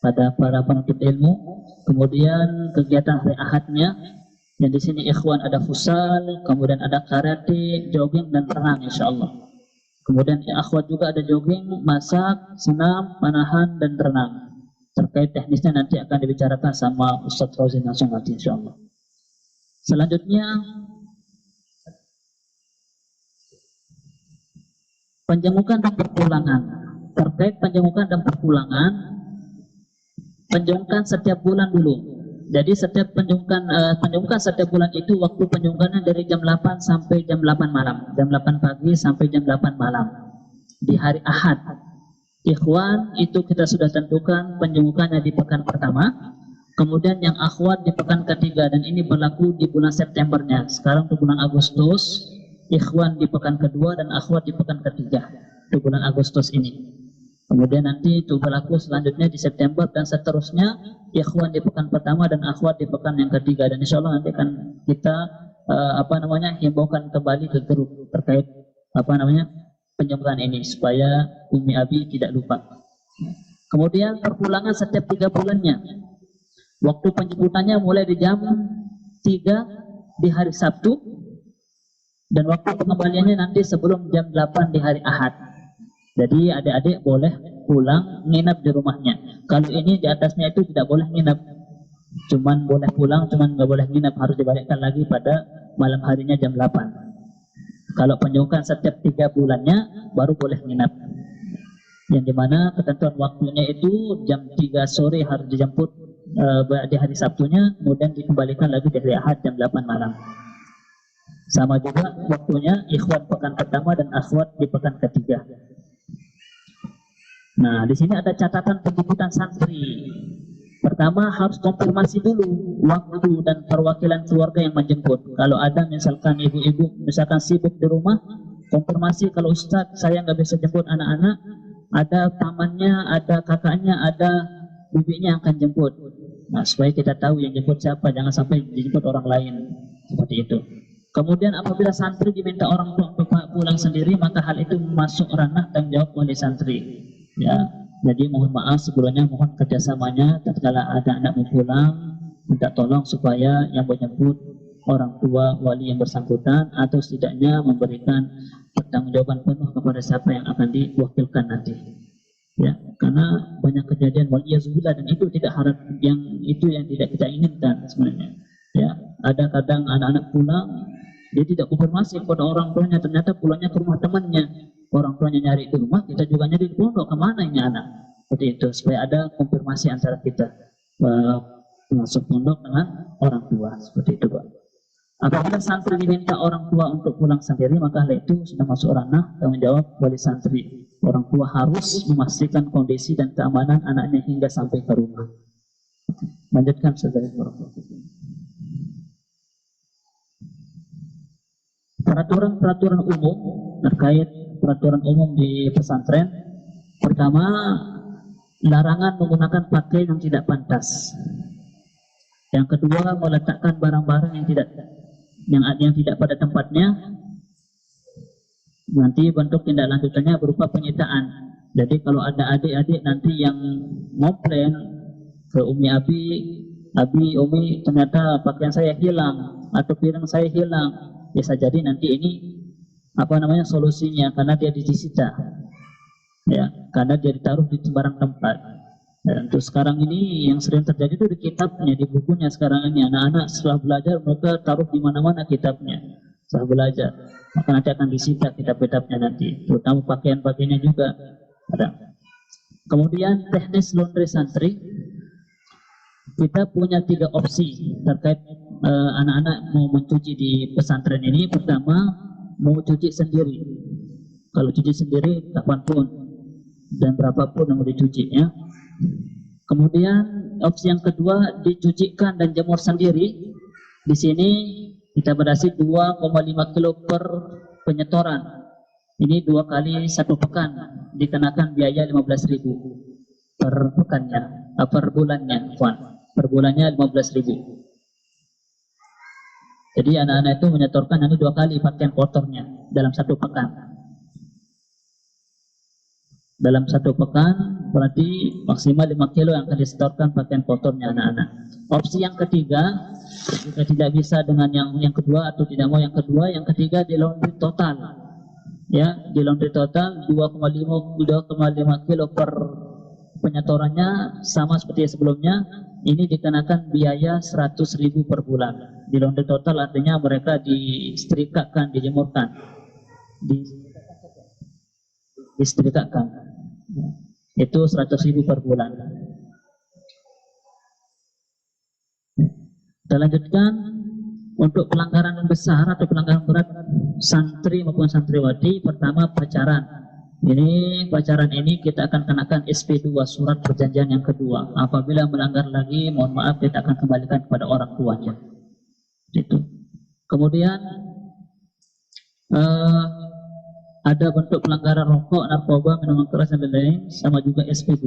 pada para penuntut ilmu. Kemudian kegiatan hari Ahadnya, yang di sini ikhwan ada futsal, kemudian ada karate, jogging dan renang insyaallah. Kemudian akhwat juga ada jogging, masak, senam, panahan dan renang. Terkait teknisnya nanti akan dibicarakan sama Ustadz Rauzin langsung nanti insyaallah. Selanjutnya penjengukan dan perpulangan. Terkait penjengukan dan perpulangan, penjengukan setiap bulan dulu. Jadi setiap penjengukan setiap bulan itu waktu penjengukannya dari jam 8 sampai jam 8 malam. Jam 8 pagi sampai jam 8 malam. Di hari Ahad. Ikhwan itu kita sudah tentukan penjengukannya di pekan pertama. Kemudian yang akhwat di pekan ketiga dan ini berlaku di bulan Septembernya. Sekarang di bulan Agustus, ikhwan di pekan kedua dan akhwat di pekan ketiga. Di bulan Agustus ini. Kemudian nanti itu berlaku selanjutnya di September dan seterusnya, ikhwan di pekan pertama dan akhwat di pekan yang ketiga. Dan insya Allah nanti akan kita himbaukan kembali ke grup terkait penjemputan ini supaya Umi Abi tidak lupa. Kemudian perpulangan setiap 3 bulannya. Waktu penjemputannya mulai di jam 3 di hari Sabtu dan waktu pengembaliannya nanti sebelum jam 8 di hari Ahad. Jadi adik-adik boleh pulang nginap di rumahnya. Kalau ini di atasnya itu tidak boleh nginap. Cuman boleh pulang, cuman nggak boleh nginap, harus dibalikkan lagi pada malam harinya jam 8. Kalau penjemputan setiap 3 bulannya baru boleh nginap. Yang dimana ketentuan waktunya itu jam 3 sore harus dijemput di hari Sabtunya, kemudian dikembalikan lagi di hari Ahad jam 8 malam. Sama juga waktunya ikhwan pekan pertama dan akhwat di pekan ketiga. Nah, di sini ada catatan penjemputan santri. Pertama harus konfirmasi dulu waktu dan perwakilan keluarga yang menjemput. Kalau ada misalkan ibu-ibu misalkan sibuk di rumah, konfirmasi kalau Ustadz saya nggak bisa jemput anak-anak, ada pamannya, ada kakaknya, ada bibinya yang akan jemput. Nah, supaya kita tahu yang jemput siapa, jangan sampai dijemput orang lain. Seperti itu. Kemudian apabila santri diminta orang tua untuk pulang sendiri, maka hal itu masuk ranah tanggung jawab wali santri. Ya, jadi mohon maaf sebelumnya, mohon kerjasamanya tatkala ada anak mau pulang, minta tolong supaya yang menjemput orang tua wali yang bersangkutan atau setidaknya memberikan pertanggungjawaban penuh kepada siapa yang akan diwakilkan nanti. Ya, karena banyak kejadian waliyazulillah dan itu tidak harap yang tidak kita inginkan sebenarnya. Ya, ada kadang anak-anak pulang dia tidak konfirmasi kepada orang tuanya, ternyata pulangnya ke rumah temannya. Orang tuanya nyari di rumah, kita juga nyari di pondok, kemana ini anak? Seperti itu, supaya ada konfirmasi antara kita masuk pondok dengan orang tua. Seperti itu, Pak. Apabila santri diminta orang tua untuk pulang sendiri, maka hal itu sudah masuk ranah tanggung jawab wali santri. Orang tua harus memastikan kondisi dan keamanan anaknya hingga sampai ke rumah. Lanjutkan saudara. Peraturan umum terkait peraturan umum di pesantren. Pertama, larangan menggunakan pakaian yang tidak pantas. Yang kedua, meletakkan barang-barang yang tidak pada tempatnya. Nanti bentuk tindak lanjutannya berupa penyitaan. Jadi kalau ada adik-adik nanti yang komplain ke Umi Abi, Umi ternyata pakaian saya hilang atau piring saya hilang, bisa jadi nanti ini solusinya karena dia disita, ya, karena dia ditaruh di sembarang tempat. Dan untuk sekarang ini yang sering terjadi itu di kitabnya, di bukunya sekarang ini anak-anak setelah belajar mereka taruh di mana-mana kitabnya. Setelah belajar, maka nanti akan disita kitab-kitabnya nanti, terutama pakaian-pakaiannya juga ada. Kemudian teknis laundry santri, kita punya 3 opsi terkait anak-anak mau mencuci di pesantren ini. Pertama, mau cuci sendiri. Kalau cuci sendiri kapanpun dan berapapun yang mau dicucinya. Kemudian opsi yang kedua, dicucikan dan jemur sendiri. Di sini kita batasi 2,5 kilo per penyetoran. Ini 2 kali 1 pekan, dikenakan biaya 15.000 per pekannya, per bulannya, per bulannya 15.000. Jadi anak-anak itu menyetorkan hanya 2 kali pakaian kotornya dalam 1 pekan. Dalam 1 pekan berarti maksimal 5 kilo yang akan disetorkan pakaian kotornya anak-anak. Opsi yang ketiga, jika tidak bisa dengan yang kedua atau tidak mau yang kedua, yang ketiga di laundry total. Ya, di laundry total 2,5 kilo per penyetorannya sama seperti sebelumnya. Ini dikenakan biaya 100.000 per bulan. Di laundry total artinya mereka disetrikakan, dijemurkan, disetrikakan. Itu 100.000 per bulan. Kita lanjutkan untuk pelanggaran yang besar atau pelanggaran berat santri maupun santriwati. Pertama, pacaran. Pacaran ini kita akan kenakan SP2, surat perjanjian yang kedua. Apabila melanggar lagi, mohon maaf, kita akan kembalikan kepada orang tuanya. Itu. Kemudian ada bentuk pelanggaran rokok, narkoba, minuman keras dan lain-lain, sama juga SP2.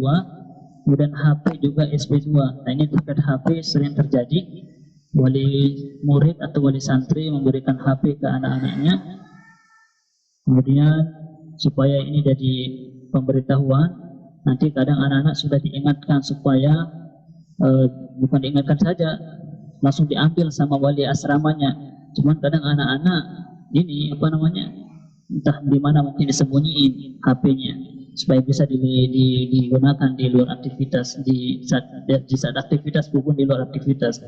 Kemudian HP juga SP2. Nah, ini terkait HP sering terjadi. Wali murid atau wali santri memberikan HP ke anak-anaknya. Kemudian supaya ini jadi pemberitahuan, nanti kadang anak-anak sudah diingatkan supaya bukan diingatkan saja, langsung diambil sama wali asramanya. Cuman kadang anak-anak ini entah di mana mungkin disembunyiin HP-nya supaya bisa digunakan di luar aktivitas, di saat aktivitas maupun di luar aktivitas.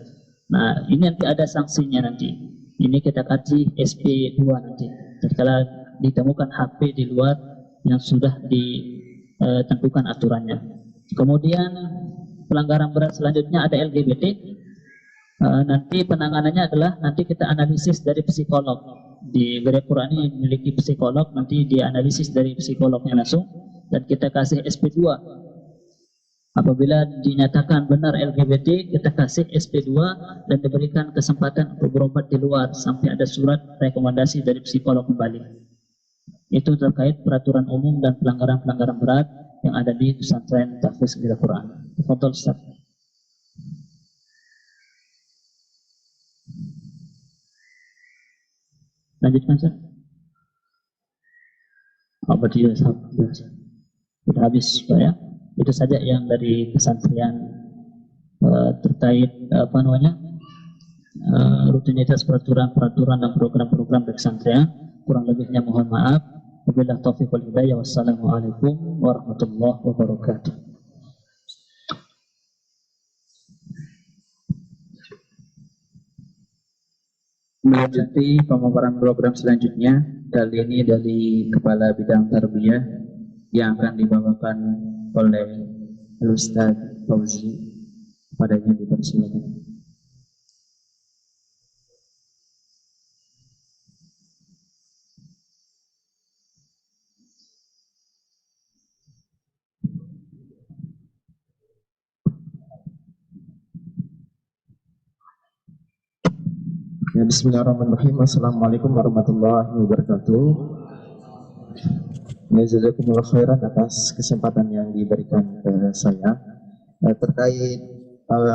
Nah, ini nanti ada sanksinya nanti. Ini kita kasih SP2 nanti. Setelah ditemukan HP di luar yang sudah ditentukan aturannya. Kemudian pelanggaran berat selanjutnya ada LGBT. Nanti penanganannya adalah nanti kita analisis dari psikolog. Di Gereja Quran ini memiliki psikolog, nanti dianalisis dari psikolognya langsung dan kita kasih SP2. Apabila dinyatakan benar LGBT, kita kasih SP2 dan diberikan kesempatan untuk berobat di luar sampai ada surat rekomendasi dari psikolog kembali. Itu terkait peraturan umum dan pelanggaran-pelanggaran berat yang ada di pesantren Tahfiz Gereja Quran. Tafadhol Ustaz. Lanjutkan Ustaz. Apa dia sudah habis Pak ya? Itu saja yang dari pesantren terkait rutinitas peraturan dan program-program dari pesantren. Kurang lebihnya mohon maaf. Wabillahi taufiq wal hidayah. Wassalamualaikum warahmatullahi wabarakatuh. Melanjuti pemaparan program selanjutnya, kali ini dari Kepala Bidang Tarbiyah yang akan dibawakan oleh Ustaz Fauzi. Padanya dipersilakan. Ya, bismillahirrahmanirrahim. Assalamualaikum warahmatullahi wabarakatuh. Jazakumullah khairan atas kesempatan yang diberikan ke saya. Terkait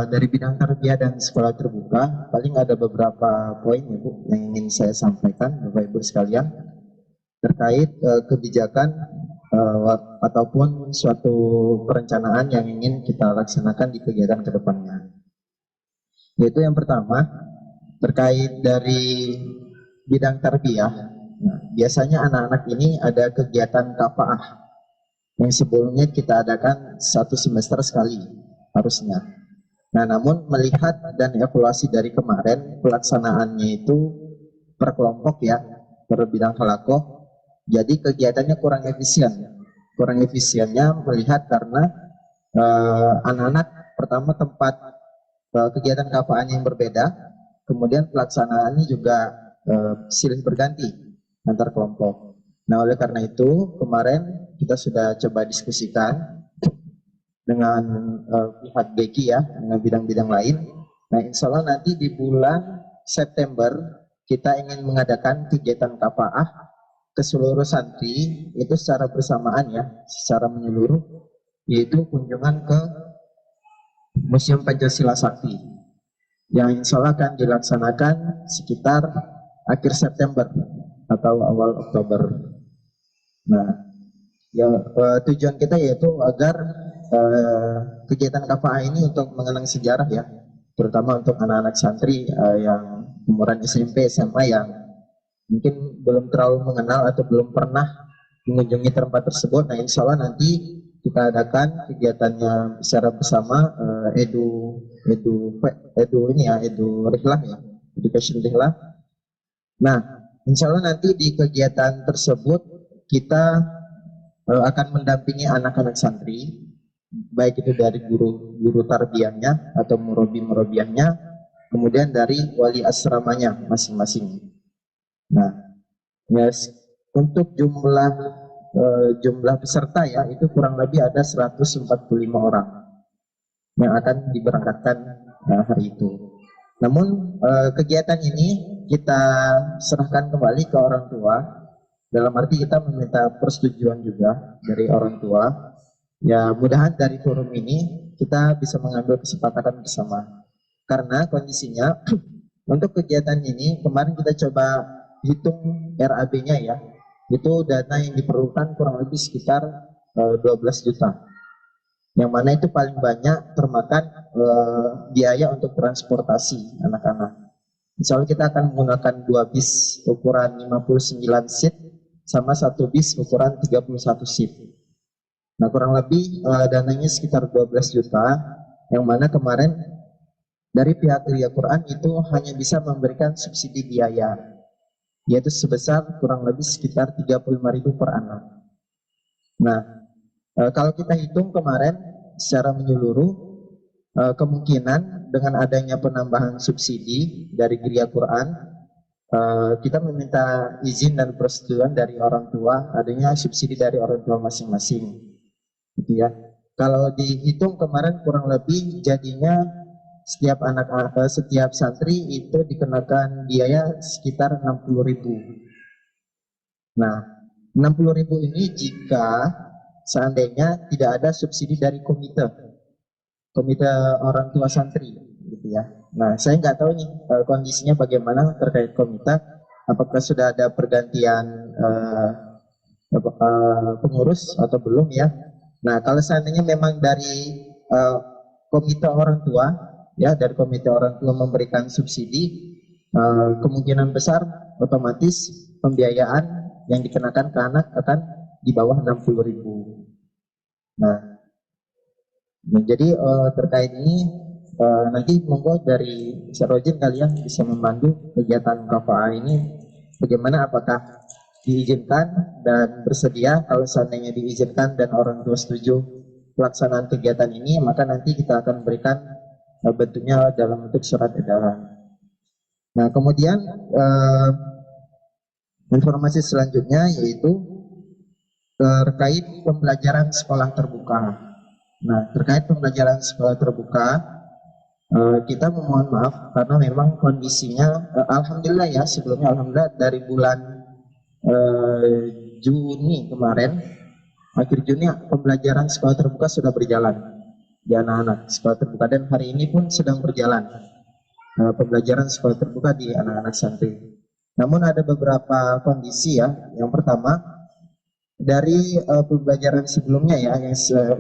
dari bidang tarbiyah dan sekolah terbuka, paling ada beberapa poin ya Bu yang ingin saya sampaikan Bapak Ibu sekalian. terkait kebijakan ataupun suatu perencanaan yang ingin kita laksanakan di kegiatan ke depannya. Yaitu yang pertama, terkait dari bidang tarbiyah. Nah, biasanya anak-anak ini ada kegiatan kafaah yang sebelumnya kita adakan 1 semester sekali harusnya. Nah, namun melihat dan evaluasi dari kemarin pelaksanaannya itu per kelompok ya, per bidang halakoh, jadi kegiatannya kurang efisien. Kurang efisiennya melihat karena anak-anak pertama tempat kegiatan kafaahnya yang berbeda, kemudian pelaksanaannya juga silih berganti antar kelompok. Nah, oleh karena itu kemarin kita sudah coba diskusikan dengan pihak GEKI ya, dengan bidang-bidang lain. Nah, insya Allah nanti di bulan September kita ingin mengadakan kegiatan kafaah ke seluruh santri itu secara bersamaan ya, secara menyeluruh, yaitu kunjungan ke Museum Pancasila Sakti yang insya Allah akan dilaksanakan sekitar akhir September atau awal Oktober. Nah, yang tujuan kita yaitu agar kegiatan kafaah ini untuk mengenang sejarah ya, terutama untuk anak-anak santri yang umuran SMP, SMA yang mungkin belum terlalu mengenal atau belum pernah mengunjungi tempat tersebut. Nah, insya Allah nanti kita adakan kegiatannya secara bersama, edu rihlah ya, education rihlah. Nah, insya Allah nanti di kegiatan tersebut kita akan mendampingi anak-anak santri, baik itu dari guru tarbiyahnya atau murabi-murabiahnya, kemudian dari wali asramanya masing-masing. Nah, yes, untuk jumlah peserta ya itu kurang lebih ada 145 orang yang akan diberangkatkan hari itu. Namun kegiatan ini kita serahkan kembali ke orang tua, dalam arti kita meminta persetujuan juga dari orang tua. Ya, mudahan dari forum ini kita bisa mengambil kesepakatan bersama. Karena kondisinya untuk kegiatan ini kemarin kita coba hitung RAB-nya ya, itu dana yang diperlukan kurang lebih sekitar 12 juta. Yang mana itu paling banyak termakan biaya untuk transportasi anak-anak. Insya Allah kita akan menggunakan 2 bis ukuran 59 seat sama 1 bis ukuran 31 seat. Nah, kurang lebih dananya sekitar 12 juta, yang mana kemarin dari pihak Geria Quran itu hanya bisa memberikan subsidi biaya, yaitu sebesar kurang lebih sekitar 35.000 per anak. Nah, kalau kita hitung kemarin secara menyeluruh, kemungkinan dengan adanya penambahan subsidi dari Geria Quran, kita meminta izin dan persetujuan dari orang tua, adanya subsidi dari orang tua masing-masing, gitu ya. Kalau dihitung kemarin kurang lebih jadinya setiap setiap santri itu dikenakan biaya sekitar 60.000. Nah, 60.000 ini jika seandainya tidak ada subsidi dari komite orang tua santri, gitu ya. Nah, saya nggak tahu nih kondisinya bagaimana terkait komite, apakah sudah ada pergantian pengurus atau belum ya. Nah, kalau seandainya memang dari komite orang tua, ya dari komite orang tua memberikan subsidi, kemungkinan besar otomatis pembiayaan yang dikenakan ke anak akan di bawah 60.000. Nah, jadi terkait ini nanti monggo dari Sarojin kalian bisa membantu kegiatan kafaah ini bagaimana, apakah diizinkan dan bersedia. Kalau seandainya diizinkan dan orang tua setuju pelaksanaan kegiatan ini, maka nanti kita akan berikan bentuknya dalam bentuk surat edaran. Nah, kemudian informasi selanjutnya yaitu terkait pembelajaran sekolah terbuka. Nah, terkait pembelajaran sekolah terbuka, kita memohon maaf karena memang kondisinya, alhamdulillah ya, sebelumnya alhamdulillah dari bulan Juni kemarin, akhir Juni pembelajaran sekolah terbuka sudah berjalan di anak-anak sekolah terbuka, dan hari ini pun sedang berjalan pembelajaran sekolah terbuka di anak-anak santri. Namun ada beberapa kondisi ya. Yang pertama, dari pembelajaran sebelumnya ya,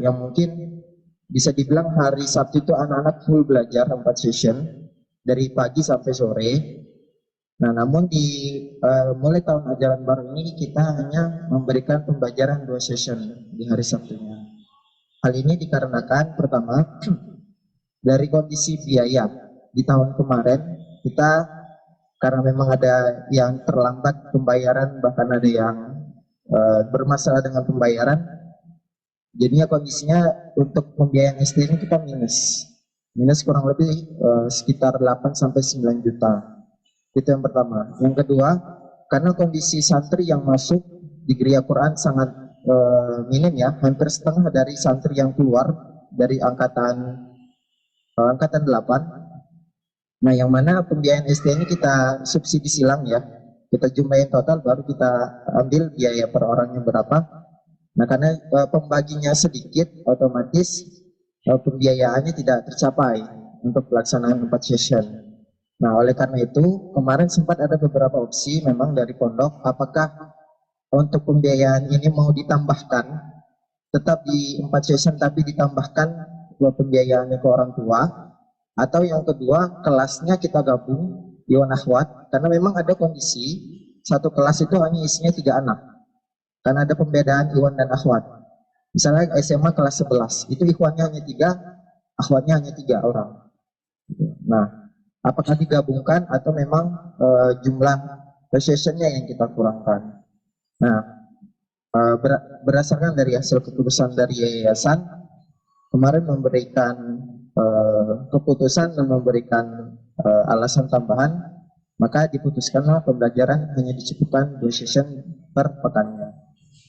yang mungkin bisa dibilang hari Sabtu itu anak-anak full belajar 4 session dari pagi sampai sore. Nah, namun mulai tahun ajaran baru ini kita hanya memberikan pembelajaran 2 session di hari Sabtunya. Hal ini dikarenakan pertama dari kondisi biaya di tahun kemarin kita, karena memang ada yang terlambat pembayaran, bahkan ada yang bermasalah dengan pembayaran, jadinya kondisinya untuk pembiayaan ST ini kita minus kurang lebih sekitar 8 sampai 9 juta. Itu yang pertama. Yang kedua, karena kondisi santri yang masuk di Geria Quran sangat minim ya, hampir setengah dari santri yang keluar dari angkatan 8. Nah, yang mana pembiayaan ST ini kita subsidi silang ya. Kita jumlahin total baru kita ambil biaya per orangnya berapa. Nah, karena pembaginya sedikit, otomatis pembiayaannya tidak tercapai untuk pelaksanaan 4 session. Nah, oleh karena itu kemarin sempat ada beberapa opsi memang dari pondok, apakah untuk pembiayaan ini mau ditambahkan tetap di 4 session tapi ditambahkan pembiayaannya ke orang tua, atau yang kedua kelasnya kita gabung Iwan Akhwat, karena memang ada kondisi satu kelas itu hanya isinya 3 anak karena ada pembedaan Iwan dan Akhwat. Misalnya SMA kelas 11 itu ikhwannya hanya 3, akhwatnya hanya 3 orang. Nah, apakah digabungkan atau memang jumlah sessionnya yang kita kurangkan? Nah, berdasarkan dari hasil keputusan dari yayasan kemarin memberikan keputusan dan memberikan alasan tambahan, maka diputuskanlah pembelajaran hanya dicukupkan 2 session per pekannya,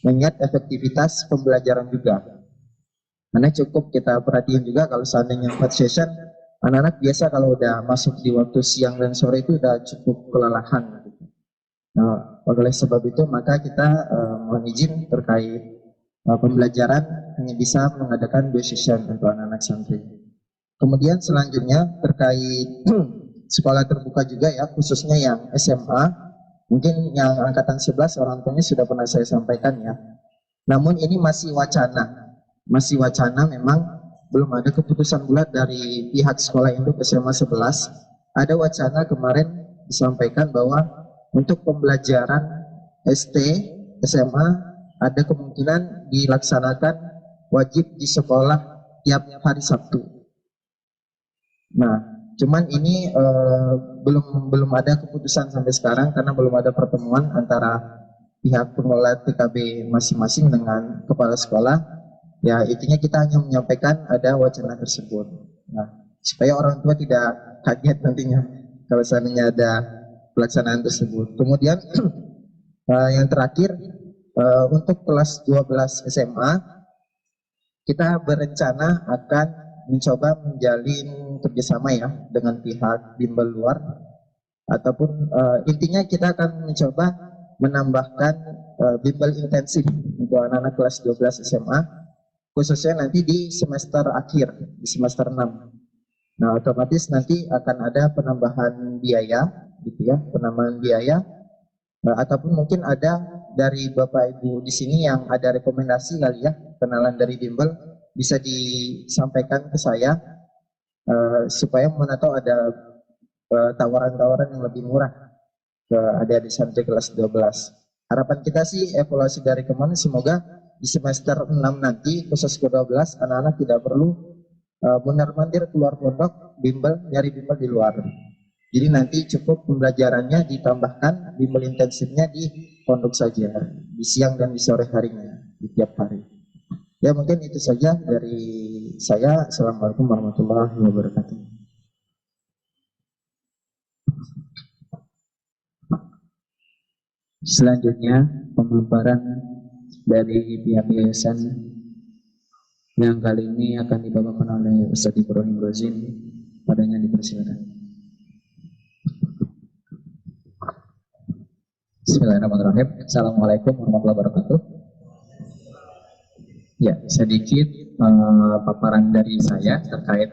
mengingat efektivitas pembelajaran juga. Karena cukup kita perhatiin juga kalau seandainya 4 session, anak-anak biasa kalau udah masuk di waktu siang dan sore itu udah cukup kelelahan. Nah, oleh sebab itu maka kita mohon izin terkait pembelajaran hanya bisa mengadakan 2 session untuk anak-anak santri. Kemudian selanjutnya terkait sekolah terbuka juga ya, khususnya yang SMA, mungkin yang angkatan 11 orang tuanya sudah pernah saya sampaikan ya. Namun ini masih wacana memang belum ada keputusan bulat dari pihak sekolah induk SMA 11. Ada wacana kemarin disampaikan bahwa untuk pembelajaran ST SMA ada kemungkinan dilaksanakan wajib di sekolah tiap hari Sabtu. Nah, cuman ini belum ada keputusan sampai sekarang karena belum ada pertemuan antara pihak pengelola TKB masing-masing dengan kepala sekolah. Ya, intinya kita hanya menyampaikan ada wacana tersebut. Nah, supaya orang tua tidak kaget nantinya kalau seandainya ada pelaksanaan tersebut. Kemudian yang terakhir untuk kelas 12 SMA kita berencana akan mencoba menjalin kerjasama ya dengan pihak bimbel luar, ataupun intinya kita akan mencoba menambahkan bimbel intensif untuk anak-anak kelas 12 SMA, khususnya nanti di semester akhir, di semester 6. Nah, otomatis nanti akan ada penambahan biaya gitu ya, penambahan biaya ataupun mungkin ada dari Bapak Ibu di sini yang ada rekomendasi kali ya, kenalan dari bimbel, bisa disampaikan ke saya supaya mana tahu ada tawaran-tawaran yang lebih murah ke adik-adik santri kelas 12. Harapan kita sih evaluasi dari kemarin semoga di semester 6 nanti khusus ke 12 anak-anak tidak perlu mondar-mandir keluar pondok nyari bimbel di luar. Jadi nanti cukup pembelajarannya ditambahkan bimbel intensifnya di pondok saja, di siang dan di sore harinya, di tiap hari. Ya, mungkin itu saja dari saya. Assalamualaikum warahmatullahi wabarakatuh. Selanjutnya pemaparan dari pihak yayasan yang kali ini akan dibawakan oleh Ustadz Ibrahim Rozin. Padanya dipersilakan. Bismillahirrahmanirrahim. Assalamualaikum warahmatullahi wabarakatuh. Ya, sedikit paparan dari saya terkait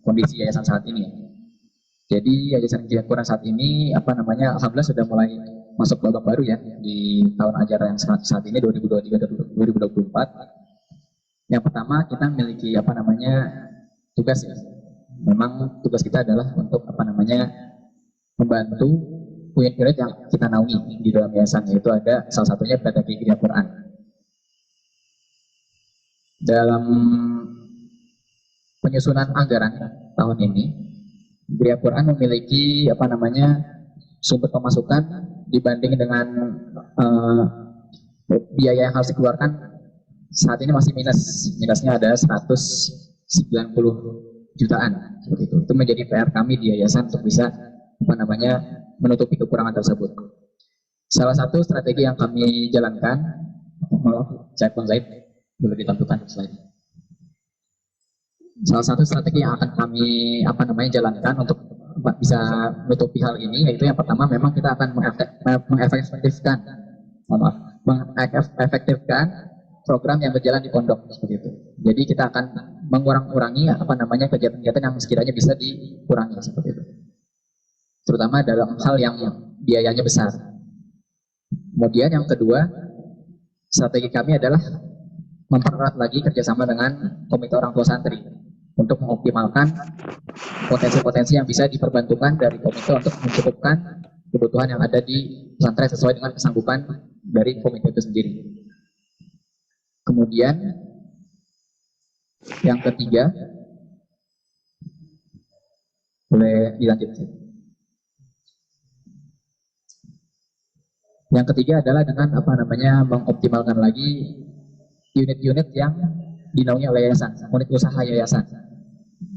kondisi yayasan saat ini. Jadi Yayasan Al Quran saat ini alhamdulillah sudah mulai masuk babak baru ya di tahun ajaran yang saat ini 2023-2024. Yang pertama kita memiliki tugas ya. Memang tugas kita adalah untuk membantu unit-unit yang kita naungi di dalam yayasan, yaitu ada salah satunya PTKI Al Quran. Dalam penyusunan anggaran tahun ini, Al Quran memiliki sumber pemasukan dibanding dengan biaya yang harus dikeluarkan saat ini masih minusnya ada 190 jutaan seperti itu. Itu menjadi PR kami di yayasan untuk bisa menutupi kekurangan tersebut. Salah satu strategi yang kami jalankan, Zaid boleh ditampilkan slide. Salah satu strategi yang akan kami jalankan untuk bisa menutupi hal ini, yaitu yang pertama memang kita akan mengefektifkan program yang berjalan di pondok seperti itu. Jadi kita akan mengurangi kegiatan-kegiatan yang sekiranya bisa dikurangi seperti itu. Terutama dalam hal yang biayanya besar. Kemudian yang kedua, strategi kami adalah mempererat lagi kerjasama dengan komite orang tua santri untuk mengoptimalkan potensi-potensi yang bisa diperbantukan dari komite untuk mencukupkan kebutuhan yang ada di pesantren sesuai dengan kesanggupan dari komite itu sendiri. Kemudian yang ketiga, boleh dilanjut. Yang ketiga adalah dengan mengoptimalkan lagi unit-unit yang dinaungi oleh yayasan, unit usaha yayasan.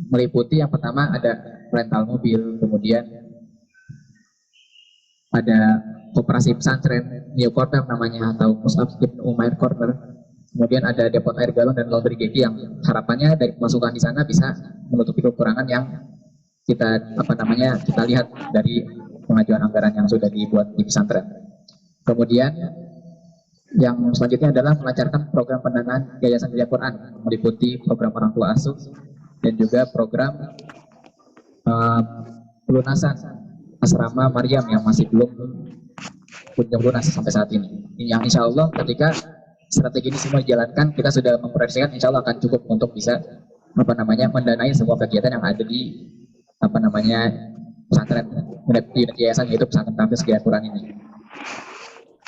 Meliputi yang pertama ada rental mobil, kemudian ada koperasi pesantren, New Corner namanya, atau Mus'ab Ibn Umair Corner. Kemudian ada depot air galon dan laundry gigi yang harapannya dari pemasukan di sana bisa menutupi kekurangan yang kita kita lihat dari pengajuan anggaran yang sudah dibuat di pesantren. Kemudian yang selanjutnya adalah melancarkan program pendanaan Yayasan Al Quran, meliputi program orang tua asuh dan juga program pelunasan asrama Maryam yang masih belum lunas sampai saat ini. Yang insya Allah ketika strategi ini semua dijalankan, kita sudah memproyeksikan insya Allah akan cukup untuk bisa mendanai semua kegiatan yang ada di pesantren unit yayasan, yaitu pesantren Tahfiz Al Quran ini.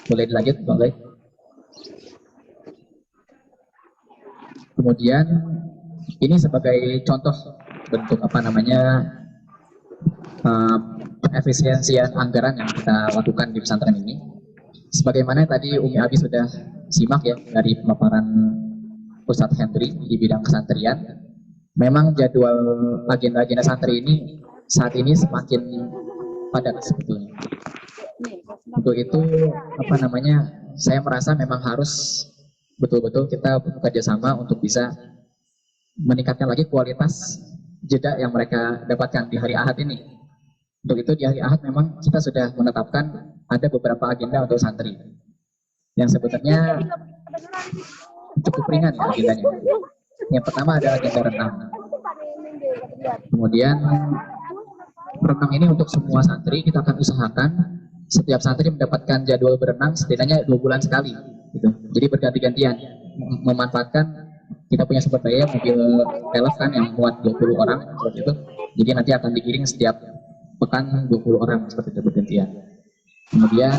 Boleh dilanjut, boleh. Kemudian ini sebagai contoh bentuk efisiensian anggaran yang kita lakukan di pesantren ini. Sebagaimana tadi Umi Abi sudah simak ya dari pemaparan Ustadz Hendri di bidang kesantrian, memang jadwal agenda-agenda santri ini saat ini semakin padat sebetulnya. Untuk itu saya merasa memang harus betul-betul kita bekerja sama untuk bisa meningkatkan lagi kualitas jeda yang mereka dapatkan di hari Ahad ini. Untuk itu di hari Ahad memang kita sudah menetapkan ada beberapa agenda untuk santri yang sebenarnya cukup ringan ya agendanya. Yang pertama ada agenda renang. Kemudian renang ini untuk semua santri kita akan usahakan setiap santri mendapatkan jadwal berenang setidaknya 2 bulan sekali gitu. Jadi berganti-gantian memanfaatkan kita punya sumber daya mobil pelef kan yang muat 20 orang seperti itu. Jadi nanti akan digiring setiap pekan 20 orang seperti itu bergantian. Kemudian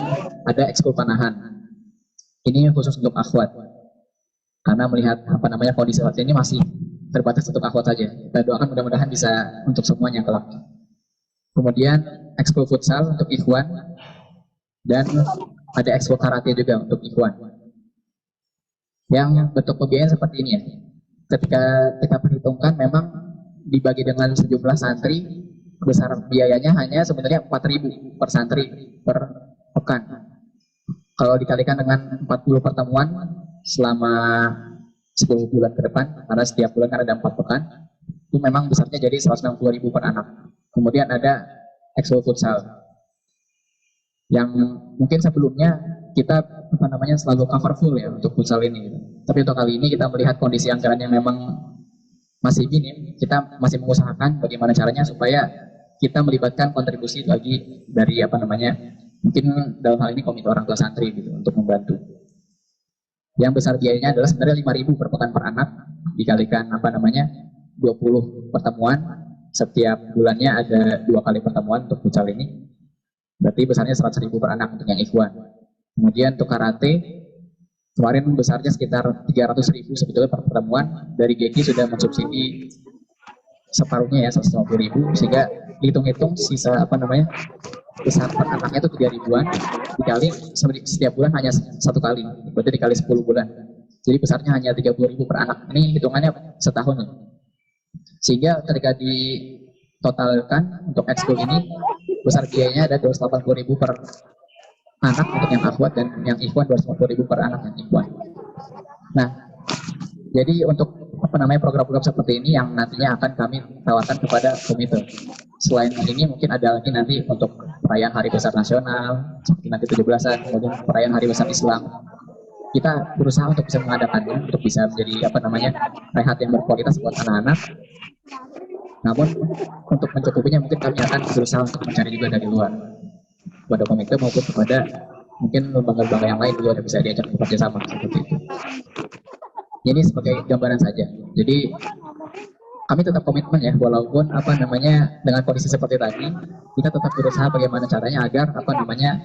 ada ekskul panahan. Ini khusus untuk akhwat. Karena melihat kondisi saat ini masih terbatas untuk akhwat saja. Kita doakan mudah-mudahan bisa untuk semuanya kelak. Kemudian ekskul futsal untuk ikhwan dan ada ekskul karate juga untuk ikhwan. Yang bentuk pembiayaan seperti ini ya. Ketika kita perhitungkan memang dibagi dengan sejumlah santri, besar biayanya hanya sebenarnya 4.000 per santri per pekan. Kalau dikalikan dengan 40 pertemuan selama 10 bulan ke depan, karena setiap bulan kan ada 4 pekan, itu memang besarnya jadi 160.000 per anak. Kemudian ada ekskul futsal yang mungkin sebelumnya kita selalu cover full ya untuk futsal ini. Tapi untuk kali ini kita melihat kondisi anggaran yang memang masih minim, kita masih mengusahakan bagaimana caranya supaya kita melibatkan kontribusi lagi dari apa namanya, mungkin dalam hal ini komite orang tua santri gitu untuk membantu. Yang besar biayanya adalah sebenarnya 5.000 per pekan per anak, dikalikan apa namanya 20 pertemuan, setiap bulannya ada 2 kali pertemuan untuk futsal ini, berarti besarnya 100.000 per anak untuk yang ikhwan. Kemudian untuk karate kemarin besarnya sekitar 300.000 sebetulnya per pertemuan, dari GK sudah mensubsidi separuhnya ya 150.000, sehingga hitung-hitung sisa apa namanya besar per anaknya itu 3.000-an, dikali setiap bulan hanya 1 kali, berarti dikali 10 bulan, jadi besarnya hanya 30.000 per anak. Ini hitungannya setahun ya. Sehingga ketika ditotalkan untuk ekskul ini besar biayanya ada 280.000 per anak untuk yang akhwat, dan yang ikhwan 250.000 per anak yang ikhwan. Nah, jadi untuk apa namanya program-program seperti ini yang nantinya akan kami tawarkan kepada komite. Selain ini mungkin ada lagi nanti untuk perayaan Hari Besar Nasional seperti nanti 17-an, kemudian perayaan Hari Besar Islam. Kita berusaha untuk bisa mengadakannya, untuk bisa menjadi apa namanya rehat yang berkualitas buat anak-anak. Namun untuk mencukupinya mungkin kami akan berusaha untuk mencari juga dari luar, kepada komite maupun kepada mungkin lembaga-lembaga yang lain juga ada bisa diajak bekerja sama seperti itu. Ini sebagai gambaran saja. Jadi kami tetap komitmen ya, walaupun apa namanya dengan kondisi seperti tadi, kita tetap berusaha bagaimana caranya agar apa namanya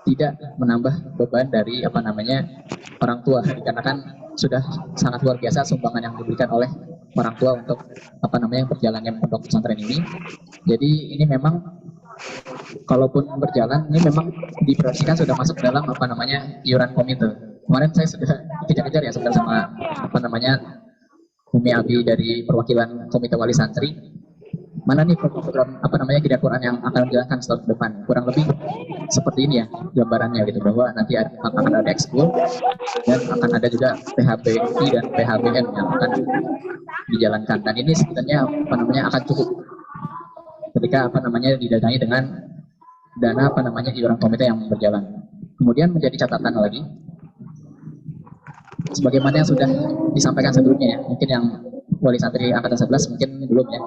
tidak menambah beban dari apa namanya orang tua, karena kan sudah sangat luar biasa sumbangan yang diberikan oleh orang tua untuk apa namanya perjalanannya pondok pesantren ini. Jadi ini memang kalaupun berjalan ini memang diproyeksikan sudah masuk dalam apa namanya iuran komite. Kemarin saya sudah kejar-kejar ya sebenarnya sama apa namanya Umi Abi dari perwakilan komite wali santri. Mana nih program apa namanya Qiyam Quran yang akan dijalankan setahun ke depan? Kurang lebih seperti ini ya gambarannya gitu, bahwa nanti akan ada ekskul dan akan ada juga PHBI dan PHBN yang akan dijalankan, dan ini sebenarnya apa namanya akan cukup ketika apa namanya didanai dengan dana apa namanya iuran komite yang berjalan. Kemudian menjadi catatan lagi, sebagaimana yang sudah disampaikan sebelumnya ya, mungkin yang wali santri angkatan 11 mungkin belum ya,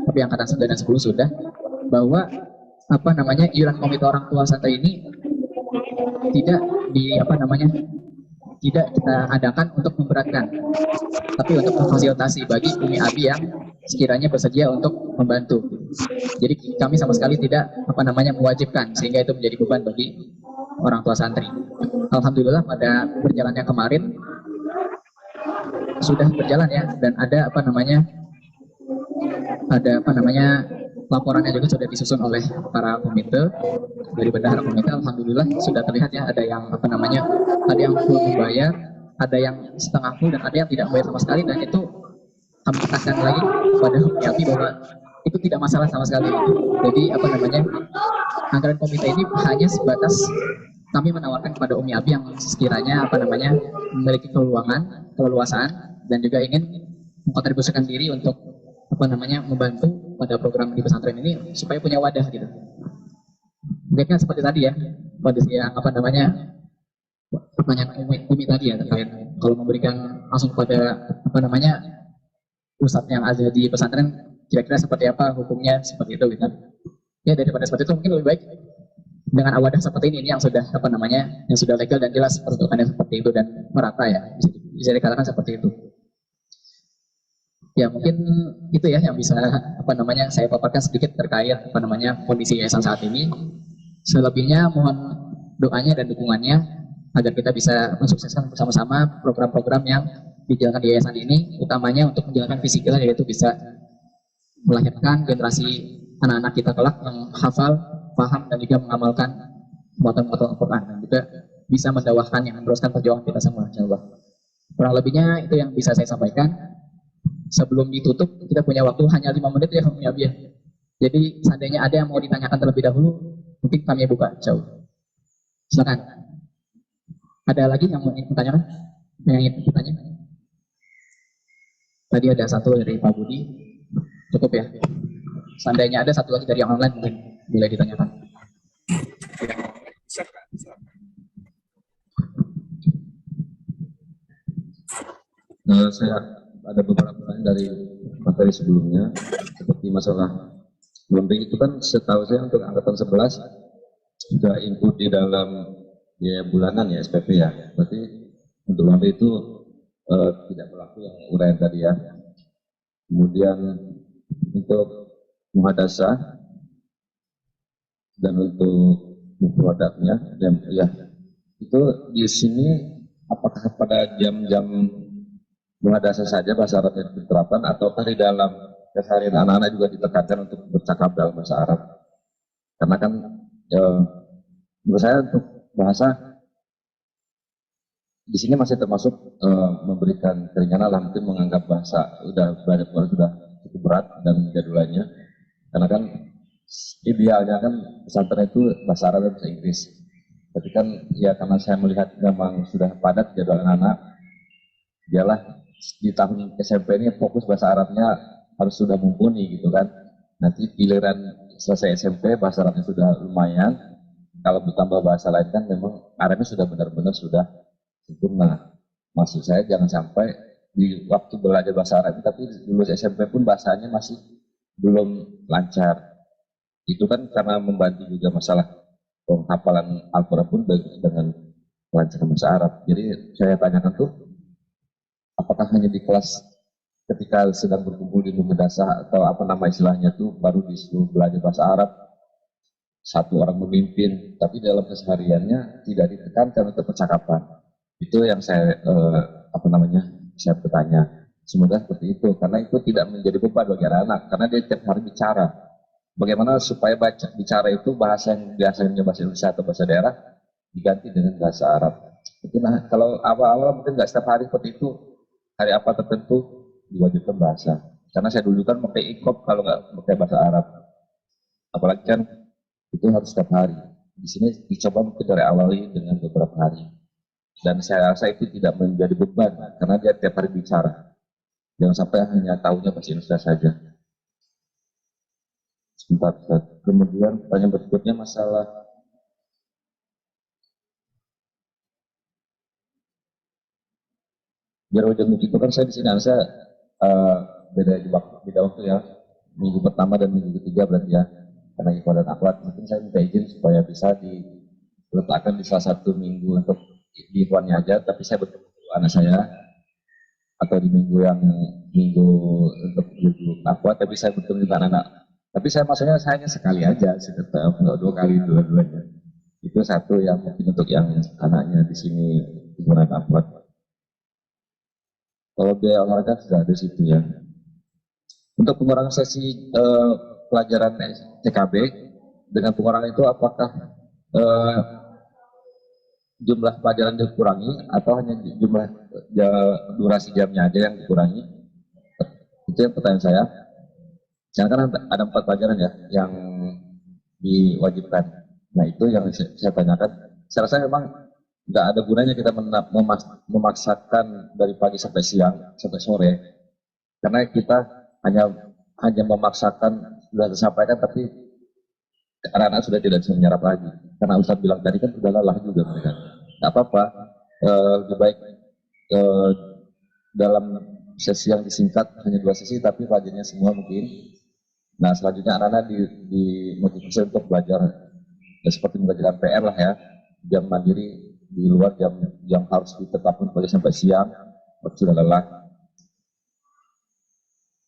tapi angkatan 9 dan 10 sudah, bahwa apa namanya iuran komite orang tua santri ini tidak di apa namanya tidak kita adakan untuk memberatkan, tapi untuk memfasilitasi bagi Umi Abi yang sekiranya bersedia untuk membantu. Jadi kami sama sekali tidak apa namanya mewajibkan sehingga itu menjadi beban bagi orang tua santri. Alhamdulillah pada berjalannya kemarin sudah berjalan ya, dan ada apa namanya laporannya juga sudah disusun oleh para komite dari bendahara komite. Alhamdulillah sudah terlihat ya, ada yang apa namanya ada yang full membayar, ada yang setengah full, dan ada yang tidak membayar sama sekali, dan itu kami tekankan lagi pada Umi bahwa itu tidak masalah sama sekali. Jadi apa namanya anggaran komite ini hanya sebatas kami menawarkan kepada Umi Abi yang sekiranya apa namanya memiliki keleluasaan dan juga ingin mengkontribusikan diri untuk apa namanya membantu pada program di pesantren ini supaya punya wadah gitu. Mungkin seperti tadi ya kondisi yang apa namanya pertanyaan Umi tadi ya terkait kalau memberikan langsung kepada apa namanya ustadz yang ada di pesantren kira-kira seperti apa hukumnya seperti itu gitu. Ya daripada seperti itu mungkin lebih baik dengan wadah seperti ini yang sudah apa namanya yang sudah legal dan jelas peruntukannya seperti itu dan merata ya, bisa dikatakan seperti itu. Ya mungkin itu ya yang bisa apa namanya saya paparkan sedikit terkait apa namanya kondisi yayasan saat ini. Selebihnya mohon doanya dan dukungannya agar kita bisa mensukseskan bersama-sama program-program yang dijalankan di yayasan ini, utamanya untuk menjalankan visi kita, yaitu bisa melahirkan generasi anak-anak kita kelak yang hafal, paham, dan juga mengamalkan muatan-muatan Al-Quran, dan juga bisa mendakwahkan yang meneruskan perjuangan kita semua, insyaallah. Kurang lebihnya itu yang bisa saya sampaikan. Sebelum ditutup, kita punya waktu hanya 5 menit ya, Umi Abi. Jadi seandainya ada yang mau ditanyakan terlebih dahulu, mungkin kami buka, insyaallah. Silakan. Ada lagi yang mau ditanyakan? Yang ingin bertanya? Tadi ada satu dari Pak Budi, cukup ya. Seandainya ada satu lagi dari yang online mungkin boleh ditanyakan. Saya ada beberapa pertanyaan dari materi sebelumnya, seperti masalah Lombing itu kan setahu saya untuk angkatan 11 sudah include di dalam biaya bulanan ya SPP ya. Berarti untuk lombing itu tidak berlaku yang uraian tadi ya. Kemudian untuk muhadasah dan untuk produknya ya itu di sini apakah pada jam-jam muhadasah saja bahasa Arab yang diterapkan ataukah di dalam keseharian anak-anak juga ditekankan untuk bercakap dalam bahasa Arab? Karena kan menurut saya untuk bahasa di sini masih termasuk memberikan keringanan lah, mungkin menganggap bahasa sudah cukup berat dan jadulannya. Karena kan idealnya kan pesantren itu bahasa Arab dan bahasa Inggris. Tapi kan ya karena saya melihat memang sudah padat jadwal anak-anak, dialah di tahun SMP ini fokus bahasa Arabnya harus sudah mumpuni gitu kan. Nanti giliran selesai SMP bahasa Arabnya sudah lumayan, kalau bertambah bahasa lain kan memang Arabnya sudah benar-benar sudah sempurna. Maksud saya jangan sampai di waktu belajar bahasa Arab tapi lulus SMP pun bahasanya masih belum lancar. Itu kan karena membantu juga masalah penghafalan Al-Quran pun dengan lancar bahasa Arab. Jadi saya tanyakan tuh, apakah hanya di kelas ketika sedang berkumpul di madrasah atau apa nama istilahnya tuh baru disuruh belajar bahasa Arab, satu orang memimpin, tapi dalam kesehariannya tidak ditekankan untuk percakapan. Itu yang saya saya bertanya. Semoga seperti itu, karena itu tidak menjadi beban bagi anak-anak, karena dia tiap hari bicara. Bagaimana supaya bicara itu bahasa yang biasanya bahasa Indonesia atau bahasa daerah diganti dengan bahasa Arab. Mungkin kalau awal-awal mungkin nggak setiap hari seperti itu, hari apa tertentu diwajibkan bahasa. Karena saya dulu kan pakai ikop kalau nggak pakai bahasa Arab. Apalagi kan itu harus setiap hari. Di sini dicoba mungkin dari awal dengan beberapa hari. Dan saya rasa itu tidak menjadi beban karena dia tiap hari bicara. Jangan sampai hanya tahunya bahasa Indonesia saja. Sebentar. Kemudian pertanyaan berikutnya masalah jarak jam itu kan saya di sini saya beda waktu ya, minggu pertama dan minggu ketiga berarti ya, karena ikhwan dan akhwat. Mungkin saya minta izin supaya bisa diletakkan di salah satu minggu untuk di ikhwannya aja, tapi saya bertemu anak saya, atau di minggu untuk minggu akhwat, tapi saya bertemu dengan anak. Tapi saya maksudnya hanya sekali aja, tetap nggak 2 kali dua-duanya. Itu satu yang mungkin untuk yang anaknya di sini ikhwan dan akhwat. Kalau biaya olahraga sudah ada di situ ya. Untuk pengurangan sesi pelajaran TKB, dengan pengurangan itu apakah jumlah pelajaran dikurangi atau hanya jumlah durasi jamnya aja yang dikurangi? Itu yang pertanyaan saya. Sekarang kan ada 4 pelajaran ya yang diwajibkan. Nah itu yang saya tanyakan. Saya rasa memang nggak ada gunanya kita memaksakan dari pagi sampai siang sampai sore, karena kita hanya memaksakan sudah tersampaikan tapi anak-anak sudah tidak bisa menyerap lagi, karena Ustaz bilang tadi kan sudah lelah juga mereka. Nggak apa-apa, lebih baik dalam sesi yang disingkat hanya 2 sesi tapi pelajarannya semua mungkin. Nah selanjutnya anak-anak dimotivasi untuk belajar seperti mengerjakan PR lah ya, jam mandiri di luar jam yang harus ditetapkan pagi sampai siang, sudah lelah.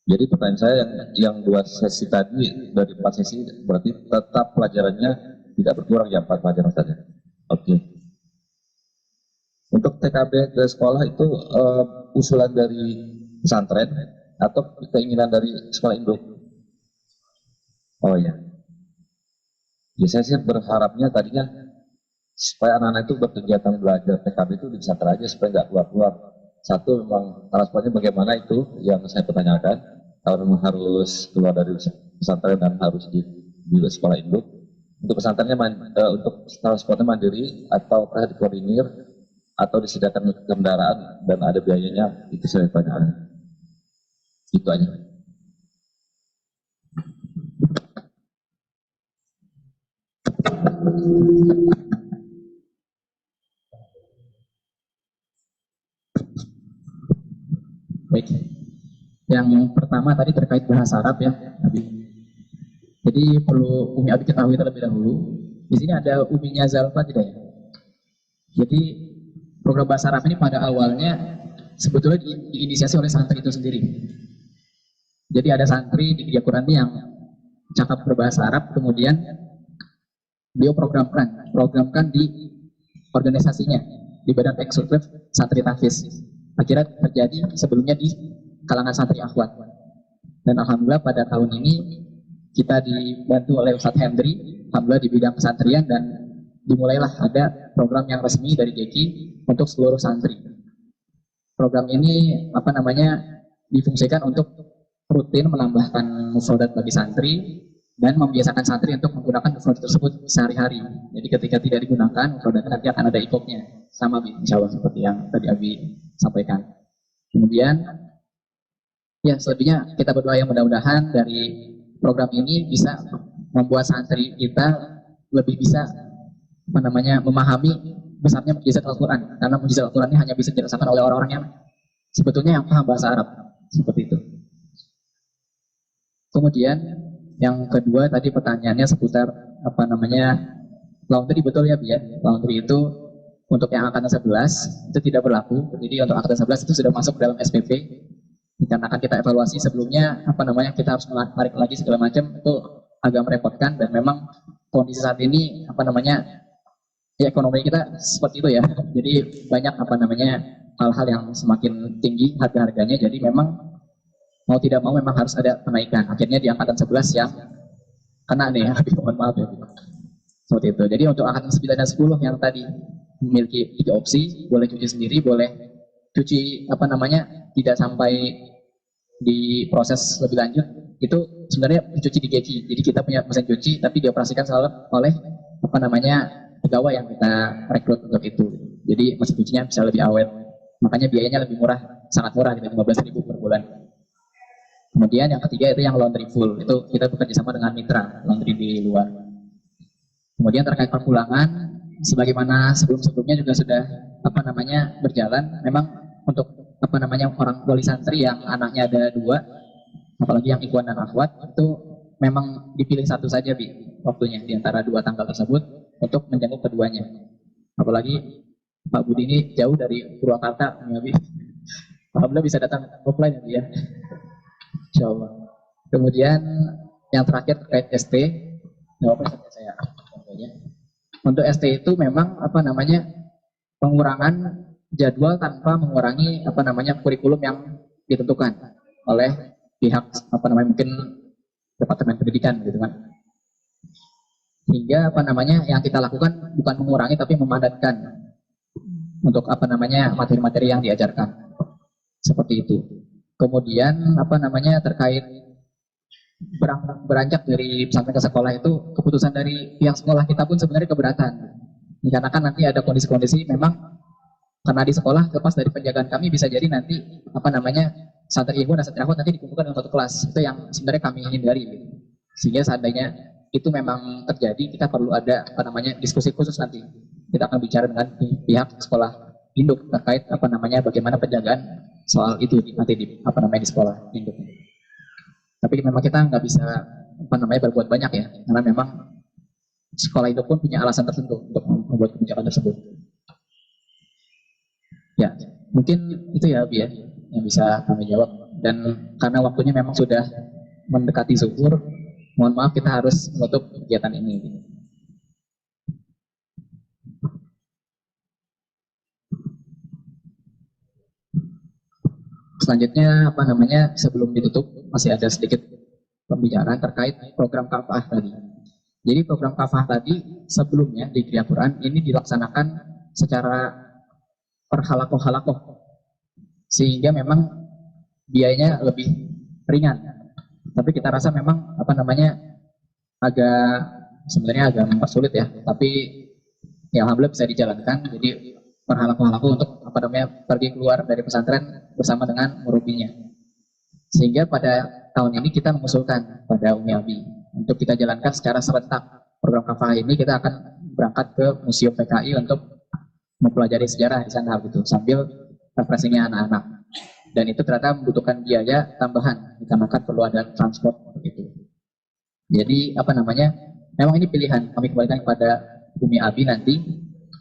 Jadi pertanyaan saya yang 2 sesi tadi dari 4 sesi berarti tetap pelajarannya tidak berkurang ya 4 pelajaran saja. Oke. Untuk TKB ke sekolah itu usulan dari pesantren atau keinginan dari sekolah induk? Oh ya. Saya sih berharapnya tadinya supaya anak-anak itu berkegiatan belajar TKB itu di pesantren aja supaya nggak keluar-keluar. Satu memang transportnya bagaimana itu yang saya pertanyakan. Kalau memang harus keluar dari pesantren dan harus di sekolah induk. Untuk pesantrennya untuk transportnya mandiri atau dikoordinir atau disediakan kendaraan dan ada biayanya, itu saya tanyakan. Itu aja. Baik, yang pertama tadi terkait bahasa Arab ya, Nabi. Jadi perlu Umi Abi ketahui terlebih dahulu. Di sini ada Uminya Zalfa tidak ya? Jadi program bahasa Arab ini pada awalnya sebetulnya diinisiasi oleh santri itu sendiri. Jadi ada santri di Al Quran yang cakap berbahasa Arab, kemudian beliau programkan di organisasinya, di badan eksekutif santri tahfiz. Akhirnya terjadi sebelumnya di kalangan santri akhwat. Dan alhamdulillah pada tahun ini kita dibantu oleh Ustadz Hendri, alhamdulillah di bidang pesantren, dan dimulailah ada program yang resmi dari GEKI untuk seluruh santri. Program ini difungsikan untuk rutin menambahkan mufradat bagi santri dan membiasakan santri untuk menggunakan mufradat tersebut sehari-hari. Jadi ketika tidak digunakan, mufradatnya nanti akan ada ikopnya, sama insya Allah seperti yang tadi Abi sampaikan. Kemudian ya selebihnya kita berdoa yang mudah-mudahan dari program ini bisa membuat santri kita lebih bisa memahami besarnya mukjizat Al-Quran, karena mukjizat Al-Quran ini hanya bisa dirasakan oleh orang-orang yang sebetulnya yang paham bahasa Arab, seperti itu. Kemudian yang kedua tadi pertanyaannya seputar laundry, betul ya Bi ya? Laundry itu untuk yang angkatan 11 itu tidak berlaku. Jadi untuk angkatan 11 itu sudah masuk dalam SPP. Dikarenakan kita evaluasi sebelumnya kita harus menarik lagi segala macam, itu agak merepotkan, dan memang kondisi saat ini ya ekonomi kita seperti itu ya. Jadi banyak hal-hal yang semakin tinggi harga-harganya, jadi memang mau tidak mau memang harus ada kenaikan. Akhirnya di angkatan 11 yang kena nih, mohon maaf ya. Seperti itu. Jadi untuk angkatan 9 dan 10 yang tadi memiliki 3 opsi, boleh cuci sendiri, boleh cuci tidak sampai diproses lebih lanjut, itu sebenarnya dicuci di GEKI. Jadi kita punya mesin cuci tapi dioperasikan selalu oleh pegawai yang kita rekrut untuk itu. Jadi mesin cucinya bisa lebih awet. Makanya biayanya lebih murah, sangat murah, gitu, 15.000 per bulan. Kemudian yang ketiga itu yang laundry full, itu kita bekerja sama dengan mitra laundry di luar. Kemudian terkait perpulangan, sebagaimana sebelumnya juga sudah berjalan, memang untuk orang wali santri yang anaknya ada 2, apalagi yang ikhwan dan akhwat, itu memang dipilih satu saja waktunya di antara 2 tanggal tersebut untuk menjenguk keduanya. Apalagi Pak Budi ini jauh dari Purwakarta, alhamdulillah bisa datang offline ya. Insya Allah. Kemudian yang terakhir terkait ST, saya untuk ST itu memang pengurangan jadwal tanpa mengurangi kurikulum yang ditentukan oleh pihak mungkin Departemen Pendidikan gitu kan. Hingga yang kita lakukan bukan mengurangi tapi memadatkan untuk materi-materi yang diajarkan. Seperti itu. Kemudian terkait beranjak dari pesantren ke sekolah, itu keputusan dari pihak sekolah kita pun sebenarnya keberatan. Karena kan nanti ada kondisi-kondisi memang karena di sekolah lepas dari penjagaan kami bisa jadi nanti santri ibu dan santri akhwat nanti dikumpulkan dalam satu kelas. Itu yang sebenarnya kami hindari. Sehingga seandainya itu memang terjadi, kita perlu ada diskusi khusus nanti. Kita akan bicara dengan pihak sekolah induk terkait bagaimana penjagaan soal itu nanti di sekolah induk. Tapi memang kita nggak bisa berbuat banyak ya, karena memang sekolah induk pun punya alasan tertentu untuk membuat kebijakan tersebut. Ya, mungkin itu ya Bi ya yang bisa kami jawab. Dan karena waktunya memang sudah mendekati zuhur, mohon maaf kita harus menutup kegiatan ini. Selanjutnya sebelum ditutup masih ada sedikit pembicaraan terkait program kafah tadi. Jadi program kafah tadi sebelumnya di Kriya Quran ini dilaksanakan secara per halakoh, sehingga memang biayanya lebih ringan. Tapi kita rasa memang sebenarnya agak mempersulit ya. Tapi ya alhamdulillah bisa dijalankan. Jadi per halakoh untuk pergi keluar dari pesantren bersama dengan murubinya. Sehingga pada tahun ini kita mengusulkan pada Umi Abi untuk kita jalankan secara serentak. Program kafah ini kita akan berangkat ke Museum PKI untuk mempelajari sejarah di sana gitu, sambil refreshingnya anak-anak. Dan itu ternyata membutuhkan biaya tambahan, dikarenakan perlu ada transport begitu. Jadi apa namanya, memang ini pilihan, kami kembalikan kepada Umi Abi nanti.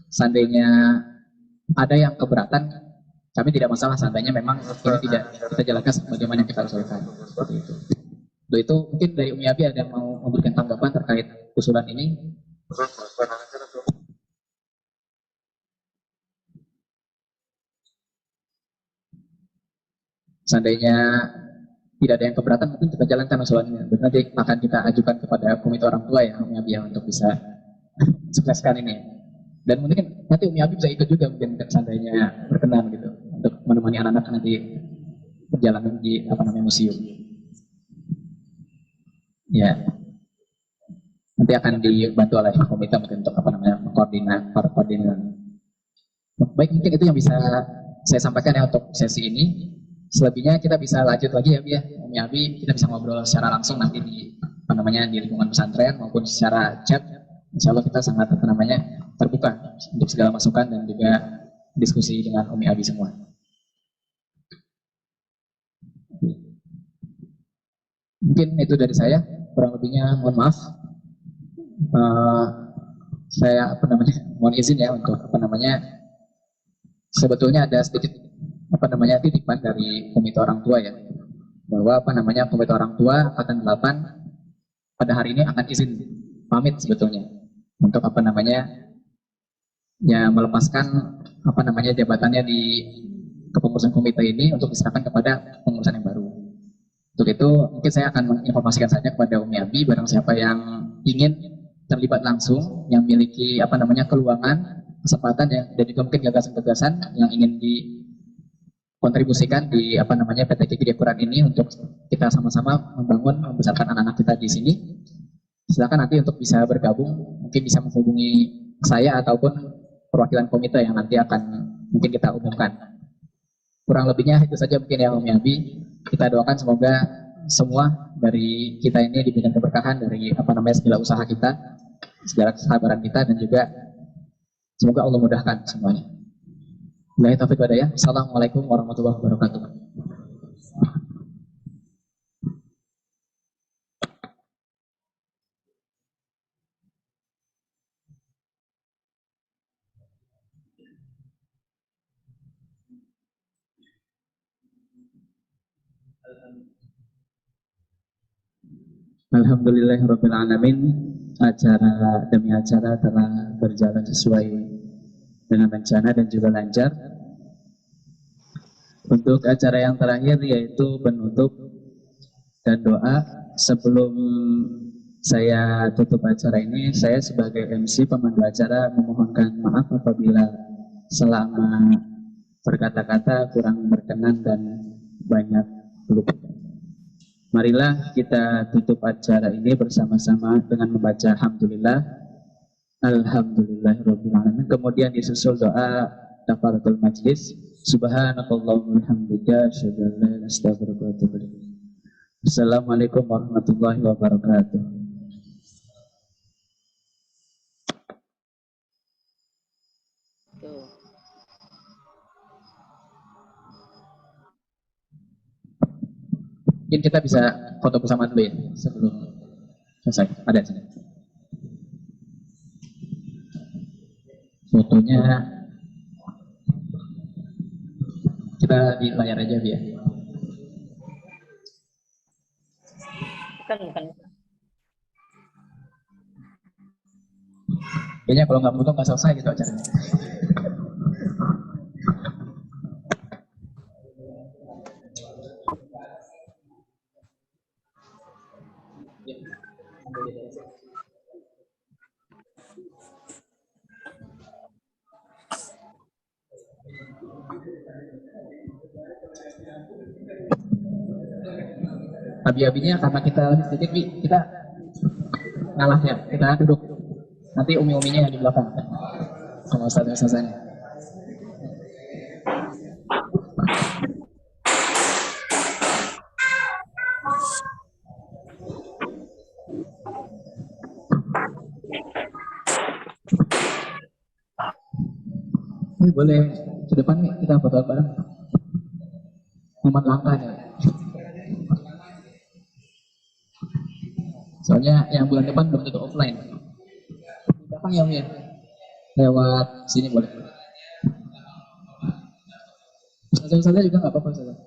Seandainya ada yang keberatan, kami tidak masalah. Seandainya memang ini tidak kita jalankan bagaimana yang kita usulkan. Seperti itu. Untuk itu mungkin dari Umi Abi ada yang mau memberikan tanggapan terkait usulan ini. Seandainya tidak ada yang keberatan, mungkin kita jalankan usulannya. Nanti akan kita ajukan kepada komite orang tua ya, Umi Abi ya, untuk bisa sukseskan ini. Dan mungkin nanti Umi Abi bisa ikut juga mungkin seandainya berkenan gitu untuk menemani anak-anak nanti perjalanan di apa namanya museum. Ya, nanti akan dibantu oleh komite mungkin untuk apa namanya koordinat. Baik, mungkin itu yang bisa saya sampaikan ya untuk sesi ini. Selebihnya kita bisa lanjut lagi ya, Bi ya. Umi Abi, kita bisa ngobrol secara langsung nanti di apa namanya di lingkungan pesantren maupun secara chat. Insya Allah kita sangat apa namanya terbuka untuk segala masukan dan juga diskusi dengan Umi Abi semua. Mungkin itu dari saya. Kurang lebihnya mohon maaf. Saya apa namanya mohon izin ya untuk apa namanya sebetulnya ada sedikit apa namanya titipan dari komite orang tua ya, bahwa apa namanya komite orang tua angkatan 8 pada hari ini akan izin pamit sebetulnya untuk apa namanya ya melepaskan apa namanya jabatannya di kepengurusan komite ini untuk diserahkan kepada pengurusan yang baru. Untuk itu mungkin saya akan menginformasikan saja kepada Umi Abi barang siapa yang ingin terlibat langsung, yang memiliki apa namanya keluangan, kesempatan ya, dan juga mungkin gagasan-gagasan yang ingin dikontribusikan di apa namanya PT Kiki Quran ini untuk kita sama-sama membangun membesarkan anak-anak kita di sini. Silakan nanti untuk bisa bergabung, mungkin bisa menghubungi saya ataupun perwakilan komite yang nanti akan mungkin kita umumkan. Kurang lebihnya itu saja mungkin ya Umi Abi. Kita doakan semoga semua dari kita ini diberikan keberkahan dari apa namanya segala usaha kita, segala kesabaran kita, dan juga semoga Allah mudahkan semuanya. Wabillahi taufiq wal hidayah. Assalamualaikum warahmatullahi wabarakatuh. Alhamdulillahirrabbilalamin. Acara demi acara telah berjalan sesuai dengan rencana dan juga lancar. Untuk acara yang terakhir yaitu penutup dan doa. Sebelum saya tutup acara ini, saya sebagai MC pemandu acara memohonkan maaf apabila selama berkata-kata kurang berkenan dan banyak kelupaan. Marilah kita tutup acara ini bersama-sama dengan membaca Alhamdulillah, Alhamdulillahirabbil alamin. Kemudian disusul doa kafaratul majlis. Subhanakallahumma hamdika asyhadu an la ilaha illa anta astaghfiruka wa atubu ilaik. Assalamualaikum warahmatullahi wabarakatuh. Mungkin kita bisa foto bersama dulu ya sebelum selesai. Ada di sini. Fotonya kita di layar aja ya. Bukan. Kayaknya kalau nggak foto nggak selesai gitu acaranya. Abi-abinya karena kita sedikit, kita ngalah ya, kita duduk. Nanti umi-uminya yang di belakang sama ustaz-ustaznya. Ini boleh ke depan nih, kita foto bareng. Muhammad langkah ya. Soalnya yang bulan depan belum tentu offline. Gampang ya, Om ya. Lewat sini boleh. Ustazah juga nggak apa-apa, Ustazah.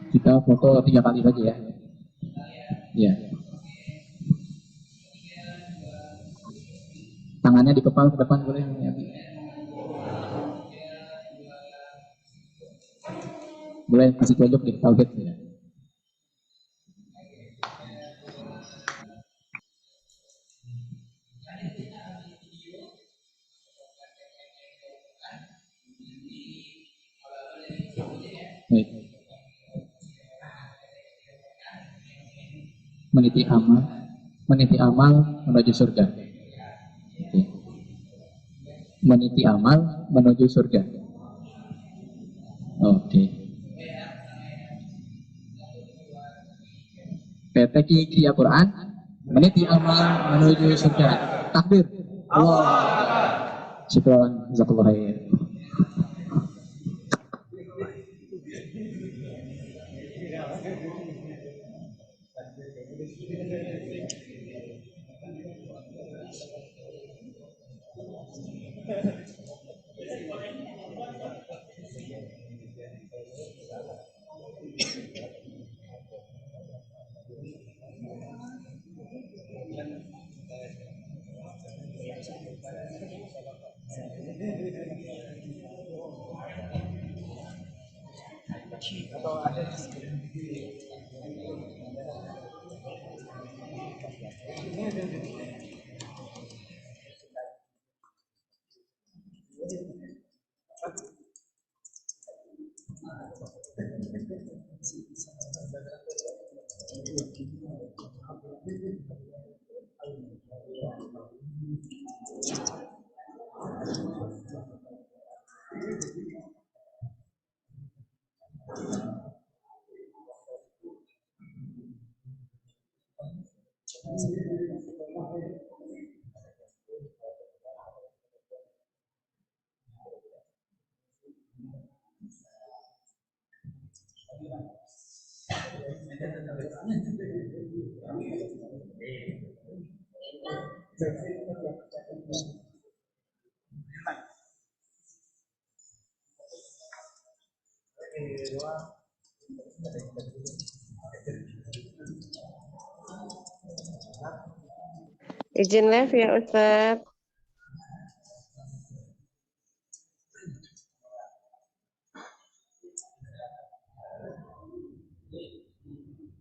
Kita foto 3 kali saja ya. Ya. Tangannya dikepal ke depan boleh ya. Boleh kasih tunjuk di tauhid ya. Baik. Meniti amal menuju surga. Oke. Meniti amal menuju surga. Oke. PTQ Kriya Quran meniti amal menuju surga. Takbir. Allah. Syukran, jazakallahu khair. Izin live ya Ustaz.